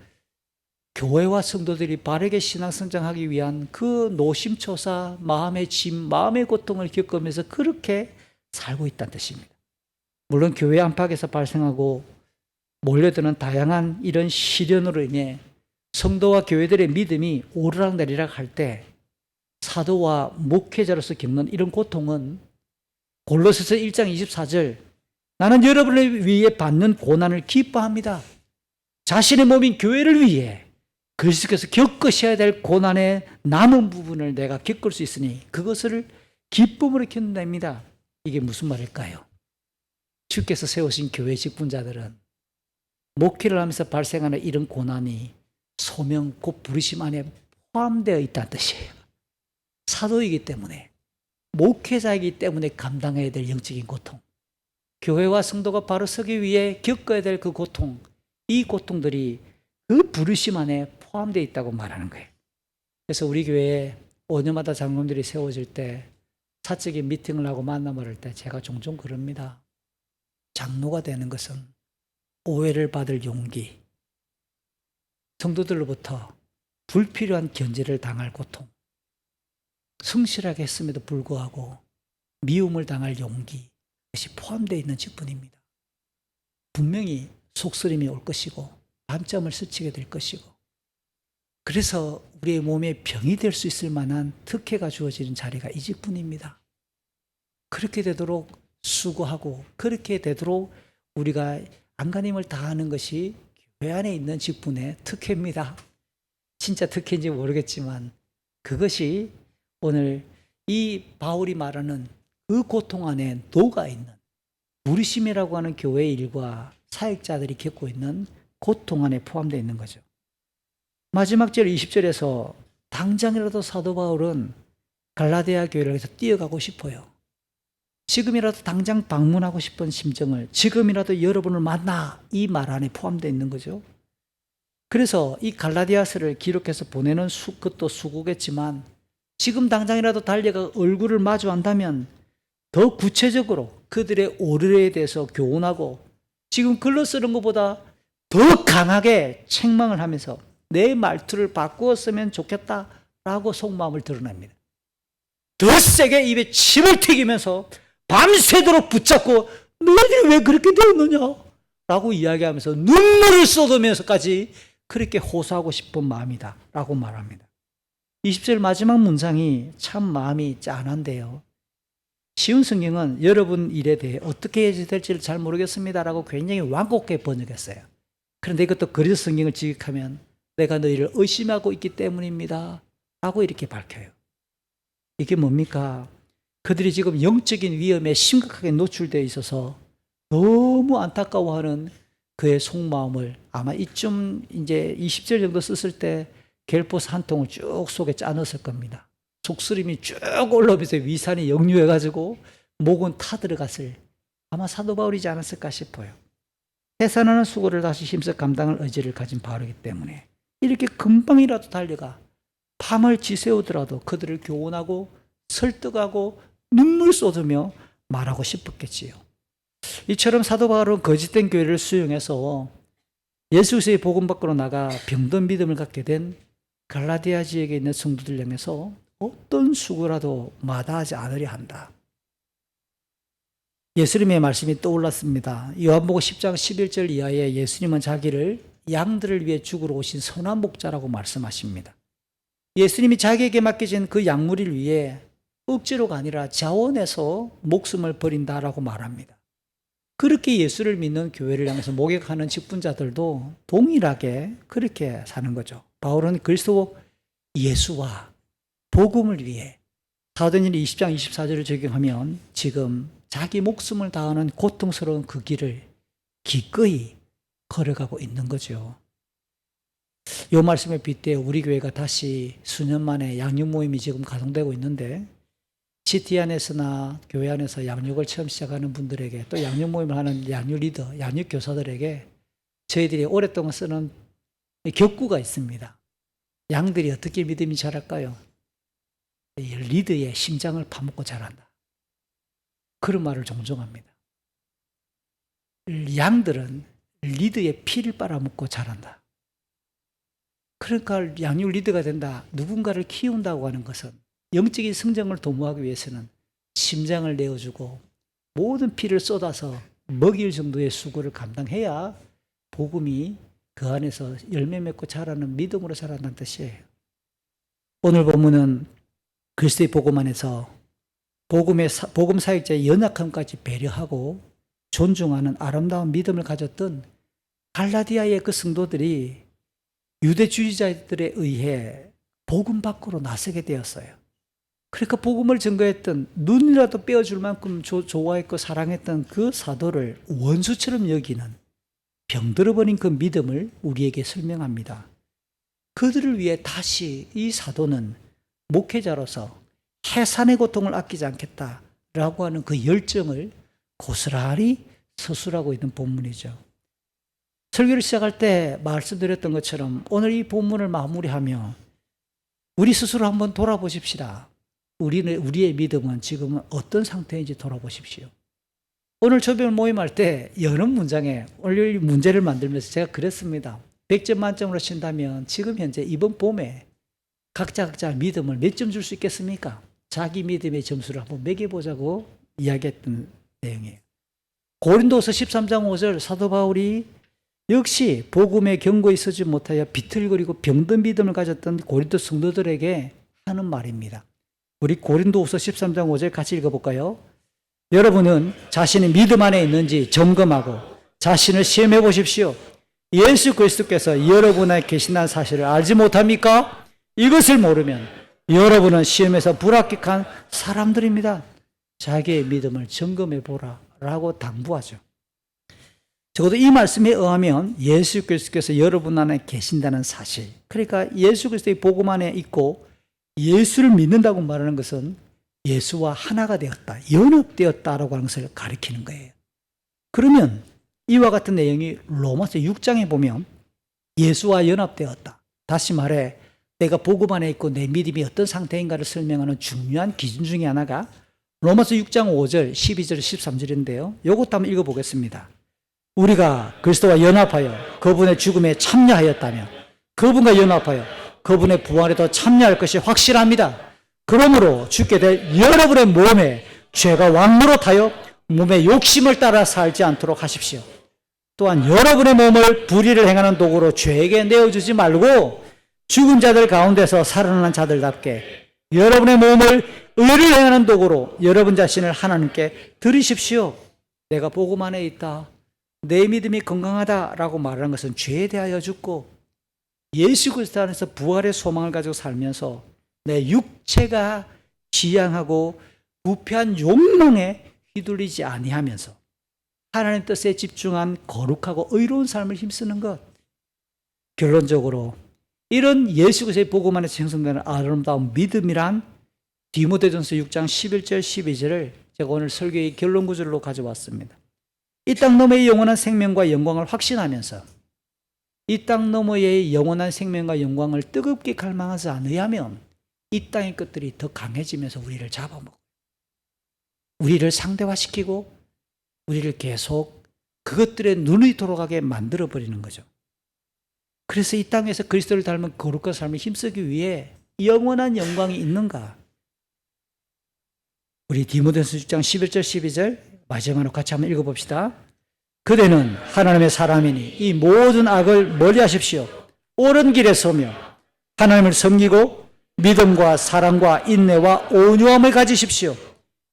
교회와 성도들이 바르게 신앙 성장하기 위한 그 노심초사, 마음의 짐, 마음의 고통을 겪으면서 그렇게 살고 있다는 뜻입니다. 물론 교회 안팎에서 발생하고 몰려드는 다양한 이런 시련으로 인해 성도와 교회들의 믿음이 오르락내리락 할 때 사도와 목회자로서 겪는 이런 고통은 골로새서 1장 24절, 나는 여러분을 위해 받는 고난을 기뻐합니다. 자신의 몸인 교회를 위해 그리스도께서 겪으셔야 될 고난의 남은 부분을 내가 겪을 수 있으니 그것을 기쁨으로 겪는답니다. 이게 무슨 말일까요? 주께서 세우신 교회 직분자들은 목회를 하면서 발생하는 이런 고난이 소명 곧 부르심 안에 포함되어 있다는 뜻이에요. 사도이기 때문에, 목회자이기 때문에 감당해야 될 영적인 고통, 교회와 성도가 바로 서기 위해 겪어야 될 그 고통, 이 고통들이 그 부르심 안에 포함되어 있다고 말하는 거예요. 그래서 우리 교회에 5년마다 장로님들이 세워질 때 사적인 미팅을 하고 만남을 할 때 제가 종종 그럽니다. 장로가 되는 것은 오해를 받을 용기, 성도들로부터 불필요한 견제를 당할 고통, 성실하게 했음에도 불구하고 미움을 당할 용기, 그것이 포함되어 있는 직분입니다. 분명히 속쓰림이 올 것이고 밤잠을 스치게 될 것이고, 그래서 우리의 몸에 병이 될 수 있을 만한 특혜가 주어지는 자리가 이 직분입니다. 그렇게 되도록 수고하고 그렇게 되도록 우리가 안간힘을 다하는 것이 교회 안에 있는 직분의 특혜입니다. 진짜 특혜인지 모르겠지만 그것이 오늘 이 바울이 말하는 그 고통 안에 녹아있는 부르심이라고 하는 교회의 일과 사역자들이 겪고 있는 고통 안에 포함되어 있는 거죠. 마지막 절 20절에서 당장이라도 사도 바울은 갈라디아 교회를 위해서 뛰어가고 싶어요. 지금이라도 당장 방문하고 싶은 심정을, 지금이라도 여러분을 만나, 이 말 안에 포함되어 있는 거죠. 그래서 이 갈라디아서를 기록해서 보내는 그것도 수고겠지만 지금 당장이라도 달려가 얼굴을 마주한다면 더 구체적으로 그들의 오르레에 대해서 교훈하고 지금 글로 쓰는 것보다 더 강하게 책망을 하면서 내 말투를 바꾸었으면 좋겠다라고 속마음을 드러냅니다. 더 세게 입에 침을 튀기면서 밤새도록 붙잡고 너희들이 왜 그렇게 되었느냐 라고 이야기하면서 눈물을 쏟으면서까지 그렇게 호소하고 싶은 마음이다 라고 말합니다. 20절 마지막 문장이 참 마음이 짠한데요. 쉬운 성경은 여러분 일에 대해 어떻게 해야 될지를 잘 모르겠습니다 라고 굉장히 완곡하게 번역했어요. 그런데 이것도 그리스 성경을 지극하면 내가 너희를 의심하고 있기 때문입니다 라고 이렇게 밝혀요. 이게 뭡니까? 그들이 지금 영적인 위험에 심각하게 노출되어 있어서 너무 안타까워하는 그의 속마음을 아마 이쯤 이제 20절 정도 썼을 때 겔포스 한 통을 쭉 속에 짜넣었을 겁니다. 속쓰림이 쭉 올라오면서 위산이 역류해가지고 목은 타들어갔을 아마 사도 바울이지 않았을까 싶어요. 해산하는 수고를 다시 힘써 감당할 의지를 가진 바울이기 때문에 이렇게 금방이라도 달려가 밤을 지새우더라도 그들을 교훈하고 설득하고 눈물 쏟으며 말하고 싶었겠지요. 이처럼 사도 바울은 거짓된 교회를 수용해서 예수 그리스도의 복음 밖으로 나가 병든 믿음을 갖게 된 갈라디아 지역에 있는 성도들 향해서 어떤 수고라도 마다하지 않으려 한다. 예수님의 말씀이 떠올랐습니다. 요한복음 10장 11절 이하에 예수님은 자기를 양들을 위해 죽으러 오신 선한 목자라고 말씀하십니다. 예수님이 자기에게 맡겨진 그 양무리를 위해 억지로가 아니라 자원해서 목숨을 버린다라고 말합니다. 그렇게 예수를 믿는 교회를 향해서 목격하는 직분자들도 동일하게 그렇게 사는 거죠. 바울은 그리스도 예수와 복음을 위해 사도행전 20장 24절을 적용하면 지금 자기 목숨을 다하는 고통스러운 그 길을 기꺼이 걸어가고 있는 거죠. 이 말씀에 빗대어 우리 교회가 다시 수년 만에 양육 모임이 지금 가동되고 있는데 GT 안에서나 교회 안에서 양육을 처음 시작하는 분들에게 또 양육 모임을 하는 양육 리더, 양육 교사들에게 저희들이 오랫동안 쓰는 격구가 있습니다. 양들이 어떻게 믿음이 자랄까요? 리더의 심장을 파먹고 자란다. 그런 말을 종종 합니다. 양들은 리더의 피를 빨아먹고 자란다. 그러니까 양육 리더가 된다. 누군가를 키운다고 하는 것은 영적인 성장을 도모하기 위해서는 심장을 내어주고 모든 피를 쏟아서 먹일 정도의 수고를 감당해야 복음이 그 안에서 열매 맺고 자라는 믿음으로 자란다는 뜻이에요. 오늘 본문은 그리스도의 복음 안에서 복음 사역자의 연약함까지 배려하고 존중하는 아름다운 믿음을 가졌던 갈라디아의 그 성도들이 유대주의자들에 의해 복음 밖으로 나서게 되었어요. 그러니까 복음을 증거했던 눈이라도 빼어줄 만큼 좋아했고 사랑했던 그 사도를 원수처럼 여기는 병들어버린 그 믿음을 우리에게 설명합니다. 그들을 위해 다시 이 사도는 목회자로서 해산의 고통을 아끼지 않겠다라고 하는 그 열정을 고스란히 서술하고 있는 본문이죠. 설교를 시작할 때 말씀드렸던 것처럼 오늘 이 본문을 마무리하며 우리 스스로 한번 돌아보십시다. 우리의 믿음은 지금은 어떤 상태인지 돌아보십시오. 오늘 조별 모임할 때 여러 문장에 오늘 문제를 만들면서 제가 그랬습니다. 100점 만점으로 친다면 지금 현재 이번 봄에 각자 믿음을 몇 점 줄 수 있겠습니까? 자기 믿음의 점수를 한번 매겨보자고 이야기했던 내용이에요. 고린도서 13장 5절 사도 바울이 역시 복음의 경고에 서지 못하여 비틀거리고 병든 믿음을 가졌던 고린도 성도들에게 하는 말입니다. 우리 고린도후서 13장 5절 같이 읽어볼까요? 여러분은 자신의 믿음 안에 있는지 점검하고 자신을 시험해 보십시오. 예수 그리스도께서 여러분 안에 계신다는 사실을 알지 못합니까? 이것을 모르면 여러분은 시험에서 불합격한 사람들입니다. 자기의 믿음을 점검해 보라 라고 당부하죠. 적어도 이 말씀에 의하면 예수 그리스도께서 여러분 안에 계신다는 사실, 그러니까 예수 그리스도의 복음 안에 있고 예수를 믿는다고 말하는 것은 예수와 하나가 되었다, 연합되었다라고 하는 것을 가리키는 거예요. 그러면 이와 같은 내용이 로마서 6장에 보면 예수와 연합되었다, 다시 말해 내가 복음 안에 있고 내 믿음이 어떤 상태인가를 설명하는 중요한 기준 중에 하나가 로마서 6장 5절, 12절, 13절인데요. 이것도 한번 읽어보겠습니다. 우리가 그리스도와 연합하여 그분의 죽음에 참여하였다면 그분과 연합하여 그분의 부활에도 참여할 것이 확실합니다. 그러므로 죽게 될 여러분의 몸에 죄가 왕노릇하여 몸의 욕심을 따라 살지 않도록 하십시오. 또한 여러분의 몸을 불의를 행하는 도구로 죄에게 내어주지 말고 죽은 자들 가운데서 살아난 자들답게 여러분의 몸을 의를 행하는 도구로 여러분 자신을 하나님께 드리십시오. 내가 복음 안에 있다, 내 믿음이 건강하다라고 말하는 것은 죄에 대하여 죽고 예수 그리스도 안에서 부활의 소망을 가지고 살면서 내 육체가 지향하고 부패한 욕망에 휘둘리지 아니하면서 하나님 뜻에 집중한 거룩하고 의로운 삶을 힘쓰는 것. 결론적으로 이런 예수 그리스도의 복음 안에서 형성되는 아름다운 믿음이란 디모데전서 6장 11절 12절을 제가 오늘 설교의 결론 구절로 가져왔습니다. 이 땅 너머의 영원한 생명과 영광을 확신하면서 이 땅 너머의 영원한 생명과 영광을 뜨겁게 갈망하지 않으면 이 땅의 것들이 더 강해지면서 우리를 잡아먹고 우리를 상대화시키고 우리를 계속 그것들의 눈이 돌아가게 만들어버리는 거죠. 그래서 이 땅에서 그리스도를 닮은 거룩한 삶을 힘쓰기 위해 영원한 영광이 있는가? 우리 디모데전서 6장 11절 12절 마지막으로 같이 한번 읽어봅시다. 그대는 하나님의 사람이니 이 모든 악을 멀리하십시오. 옳은 길에 서며 하나님을 섬기고 믿음과 사랑과 인내와 온유함을 가지십시오.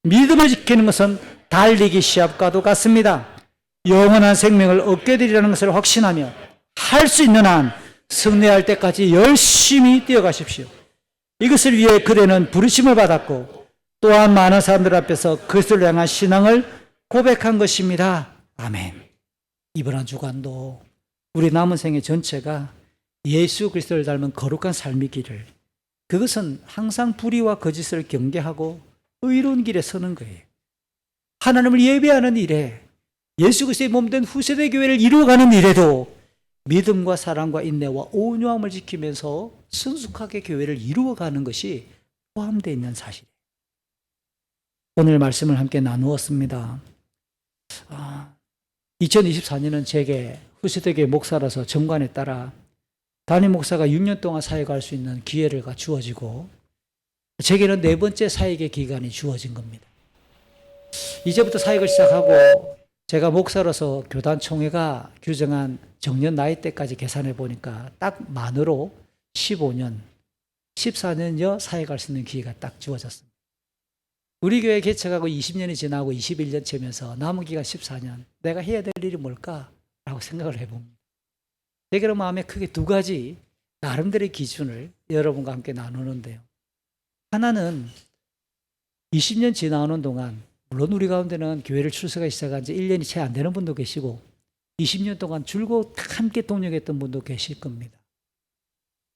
믿음을 지키는 것은 달리기 시합과도 같습니다. 영원한 생명을 얻게 되리라는 것을 확신하며 할 수 있는 한 승리할 때까지 열심히 뛰어가십시오. 이것을 위해 그대는 부르심을 받았고 또한 많은 사람들 앞에서 그리스도를 향한 신앙을 고백한 것입니다. 아멘. 이번 한 주간도 우리 남은 생애 전체가 예수 그리스도를 닮은 거룩한 삶이기를, 그것은 항상 불의와 거짓을 경계하고 의로운 길에 서는 거예요. 하나님을 예배하는 일에, 예수 그리스도의 몸된 후세대 교회를 이루어가는 일에도 믿음과 사랑과 인내와 온유함을 지키면서 순숙하게 교회를 이루어가는 것이 포함되어 있는 사실이에요. 오늘 말씀을 함께 나누었습니다. 2024년은 제게 후세대 교회 목사라서 정관에 따라 담임 목사가 6년 동안 사역할 수 있는 기회를 주어지고 제게는 4번째 사역의 기간이 주어진 겁니다. 이제부터 사역을 시작하고 제가 목사로서 교단 총회가 규정한 정년 나이대까지 계산해 보니까 딱 만으로 15년, 14년여 사역할 수 있는 기회가 딱 주어졌습니다. 우리 교회 개척하고 20년이 지나고 21년 채면서 남은 기간 14년, 내가 해야 될 일이 뭘까라고 생각을 해봅니다. 제게는 마음에 크게 2가지 나름대로의 기준을 여러분과 함께 나누는데요. 하나는 20년 지나오는 동안, 물론 우리 가운데는 교회를 출석하기 시작한 지 1년이 채 안 되는 분도 계시고 20년 동안 줄곧 함께 동역했던 분도 계실 겁니다.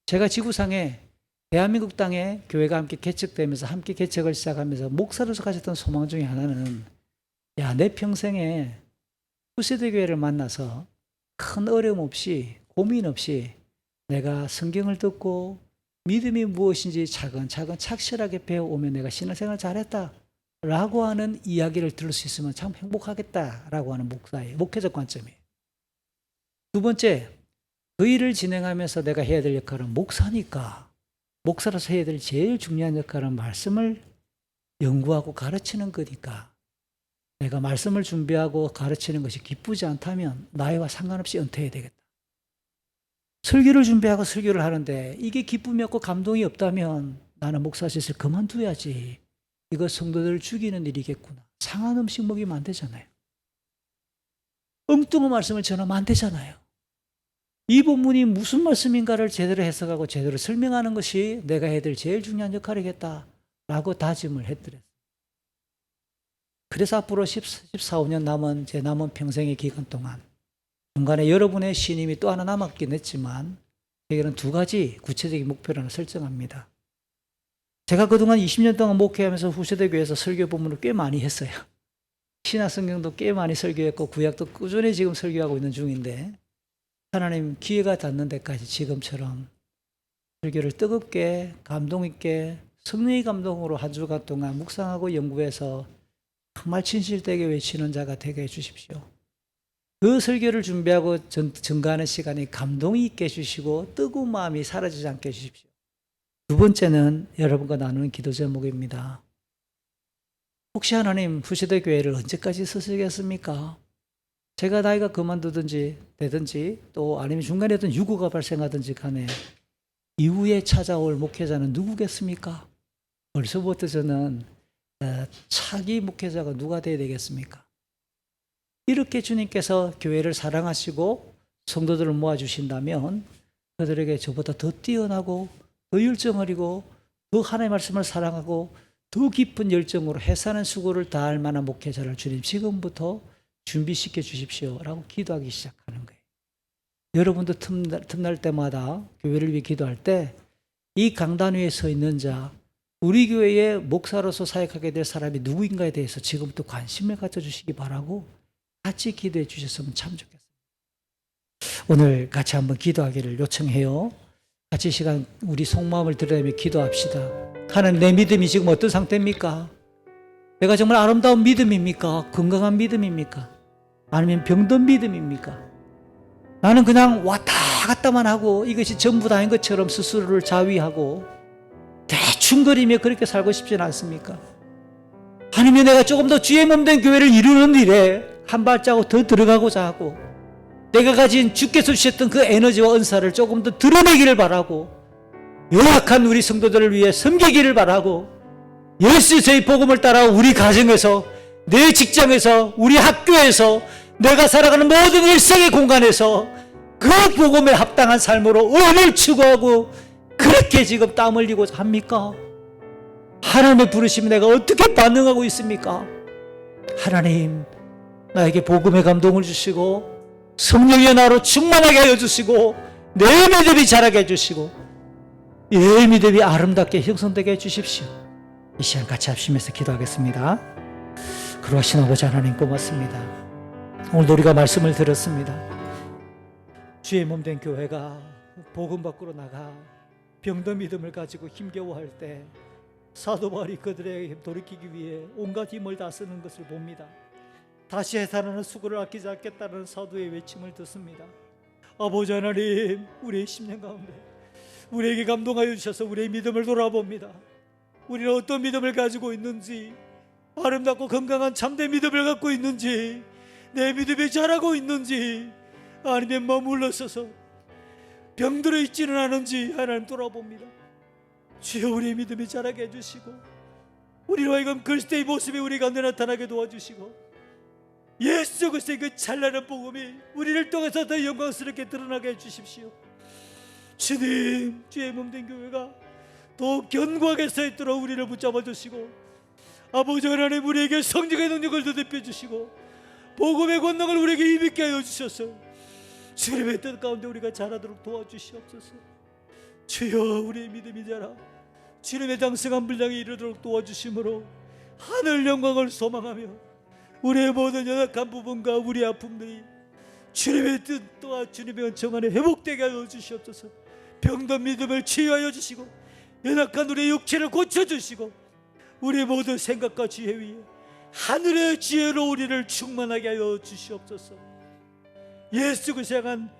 제가 지구상에 대한민국 땅에 교회가 함께 개척되면서 함께 개척을 시작하면서 목사로서 가졌던 소망 중에 하나는, 내 평생에 후세대 교회를 만나서 큰 어려움 없이 고민 없이 내가 성경을 듣고 믿음이 무엇인지 차근차근 착실하게 배워오면 내가 신앙생활 잘했다 라고 하는 이야기를 들을 수 있으면 참 행복하겠다라고 하는 목사의 목회적 관점이에요. 2번째, 그 일을 진행하면서 내가 해야 될 역할은 목사니까 목사로서 해야 될 제일 중요한 역할은 말씀을 연구하고 가르치는 거니까 내가 말씀을 준비하고 가르치는 것이 기쁘지 않다면 나이와 상관없이 은퇴해야 되겠다. 설교를 준비하고 설교를 하는데 이게 기쁨이 없고 감동이 없다면 나는 목사 짓을 그만둬야지. 이거 성도들을 죽이는 일이겠구나. 상한 음식 먹이면 안 되잖아요. 엉뚱한 말씀을 전하면 안 되잖아요. 이 본문이 무슨 말씀인가를 제대로 해석하고 제대로 설명하는 것이 내가 해야 될 제일 중요한 역할이겠다라고 다짐을 했더랬어요. 그래서 앞으로 14, 15년 남은 제 남은 평생의 기간 동안 중간에 여러분의 신임이 또 하나 남았긴 했지만 저에게는 두 가지 구체적인 목표를 하나 설정합니다. 제가 그동안 20년 동안 목회하면서 후세대 교회에서 설교 본문을 꽤 많이 했어요. 신약 성경도 꽤 많이 설교했고 구약도 꾸준히 지금 설교하고 있는 중인데 하나님 기회가 닿는 데까지 지금처럼 설교를 뜨겁게 감동 있게 성령의 감동으로 한 주간 동안 묵상하고 연구해서 정말 진실되게 외치는 자가 되게 해주십시오. 그 설교를 준비하고 증거하는 시간에 감동이 있게 해주시고 뜨거운 마음이 사라지지 않게 해주십시오. 두 번째는 여러분과 나누는 기도 제목입니다. 혹시 하나님 후세대 교회를 언제까지 쓰시겠습니까? 제가 나이가 그만두든지 되든지 또 아니면 중간에 어떤 유고가 발생하든지 간에 이후에 찾아올 목회자는 누구겠습니까? 벌써부터 저는 차기 목회자가 누가 되어야 되겠습니까? 이렇게 주님께서 교회를 사랑하시고 성도들을 모아주신다면 그들에게 저보다 더 뛰어나고 더 열정 어리고 더 하나님의 말씀을 사랑하고 더 깊은 열정으로 해사는 수고를 다할 만한 목회자를 주님 지금부터 준비시켜 주십시오 라고 기도하기 시작하는 거예요. 여러분도 틈날 때마다 교회를 위해 기도할 때 이 강단 위에 서 있는 자, 우리 교회의 목사로서 사역하게 될 사람이 누구인가에 대해서 지금부터 관심을 가져주시기 바라고 같이 기도해 주셨으면 참 좋겠습니다. 오늘 같이 한번 기도하기를 요청해요. 같이 시간 우리 속마음을 드러내며 기도합시다. 하나님, 내 믿음이 지금 어떤 상태입니까? 내가 정말 아름다운 믿음입니까? 건강한 믿음입니까? 아니면 병든 믿음입니까? 나는 그냥 왔다 갔다만 하고 이것이 전부 다인 것처럼 스스로를 자위하고 대충거리며 그렇게 살고 싶지는 않습니까? 아니면 내가 조금 더 주의 몸된 교회를 이루는 일에 한 발자국 더 들어가고자 하고 내가 가진 주께서 주셨던 그 에너지와 은사를 조금 더 드러내기를 바라고 연약한 우리 성도들을 위해 섬기기를 바라고 예수의 복음을 따라 우리 가정에서 내 직장에서 우리 학교에서 내가 살아가는 모든 일생의 공간에서 그 복음에 합당한 삶으로 은을 추구하고 그렇게 지금 땀 흘리고자 합니까? 하나님의 부르심에 내가 어떻게 반응하고 있습니까? 하나님, 나에게 복음의 감동을 주시고 성령의 나로 충만하게 하여 주시고 내 믿음이 자라게 해주시고 내 믿음이 아름답게 형성되게 해주십시오. 이 시간 같이 합심해서 기도하겠습니다. 그러하신 아버지 하나님 고맙습니다. 오늘 우리가 말씀을 들었습니다. 주의 몸된 교회가 복음 밖으로 나가 병든 믿음을 가지고 힘겨워할 때 사도 바울이 그들에게 돌이키기 위해 온갖 힘을 다 쓰는 것을 봅니다. 다시 해산하는 수고를 아끼지 않겠다는 사도의 외침을 듣습니다. 아버지 하나님, 우리의 10년 가운데 우리에게 감동하여 주셔서 우리의 믿음을 돌아봅니다. 우리는 어떤 믿음을 가지고 있는지, 아름답고 건강한 참된 믿음을 갖고 있는지, 내 믿음이 자라고 있는지, 아니면 머물러서서 병들어 있지는 않은지 하나님 돌아봅니다. 주여, 우리의 믿음이 자라게 해주시고 우리로 하여금 그리스도의 모습이 우리 가운데 나타나게 도와주시고 예수 그리스도의 그 찬란한 복음이 우리를 통해서 더 영광스럽게 드러나게 해주십시오. 주님, 주의 몸된 교회가 더욱 견고하게 서 있도록 우리를 붙잡아 주시고 아버지 하나님, 우리에게 성령의 능력을 더듬혀 주시고 복음의 권능을 우리에게 힘있게 하여 주셔서 주님의 뜻 가운데 우리가 자라도록 도와주시옵소서. 주여, 우리의 믿음이 자라 주님의 장성한 분량에 이르도록 도와주심으로 하늘 영광을 소망하며 우리의 모든 연약한 부분과 우리 아픔들이 주님의 뜻과 주님의 은총 안에 회복되게 하여 주시옵소서. 병든 믿음을 치유하여 주시고 연약한 우리의 육체를 고쳐주시고 우리의 모든 생각과 지혜 위에 하늘의 지혜로 우리를 충만하게 하여 주시옵소서. 예수 그리스도를 향한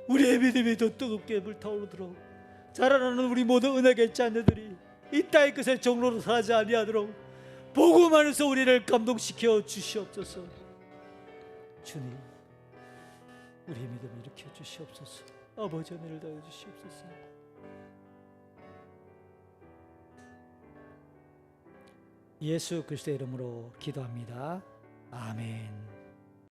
우리의 믿음이 더 뜨겁게 불타오르도록 자라나는 우리 모든 은혜의 자녀들이 이 땅의 것에 종로로 살지 아니하도록 복음 안에서 우리를 감동시켜 주시옵소서. 주님, 우리의 믿음을 일으켜 주시옵소서. 아버지, 은혜를 다해 주시옵소서. 예수 그리스도의 이름으로 기도합니다. 아멘.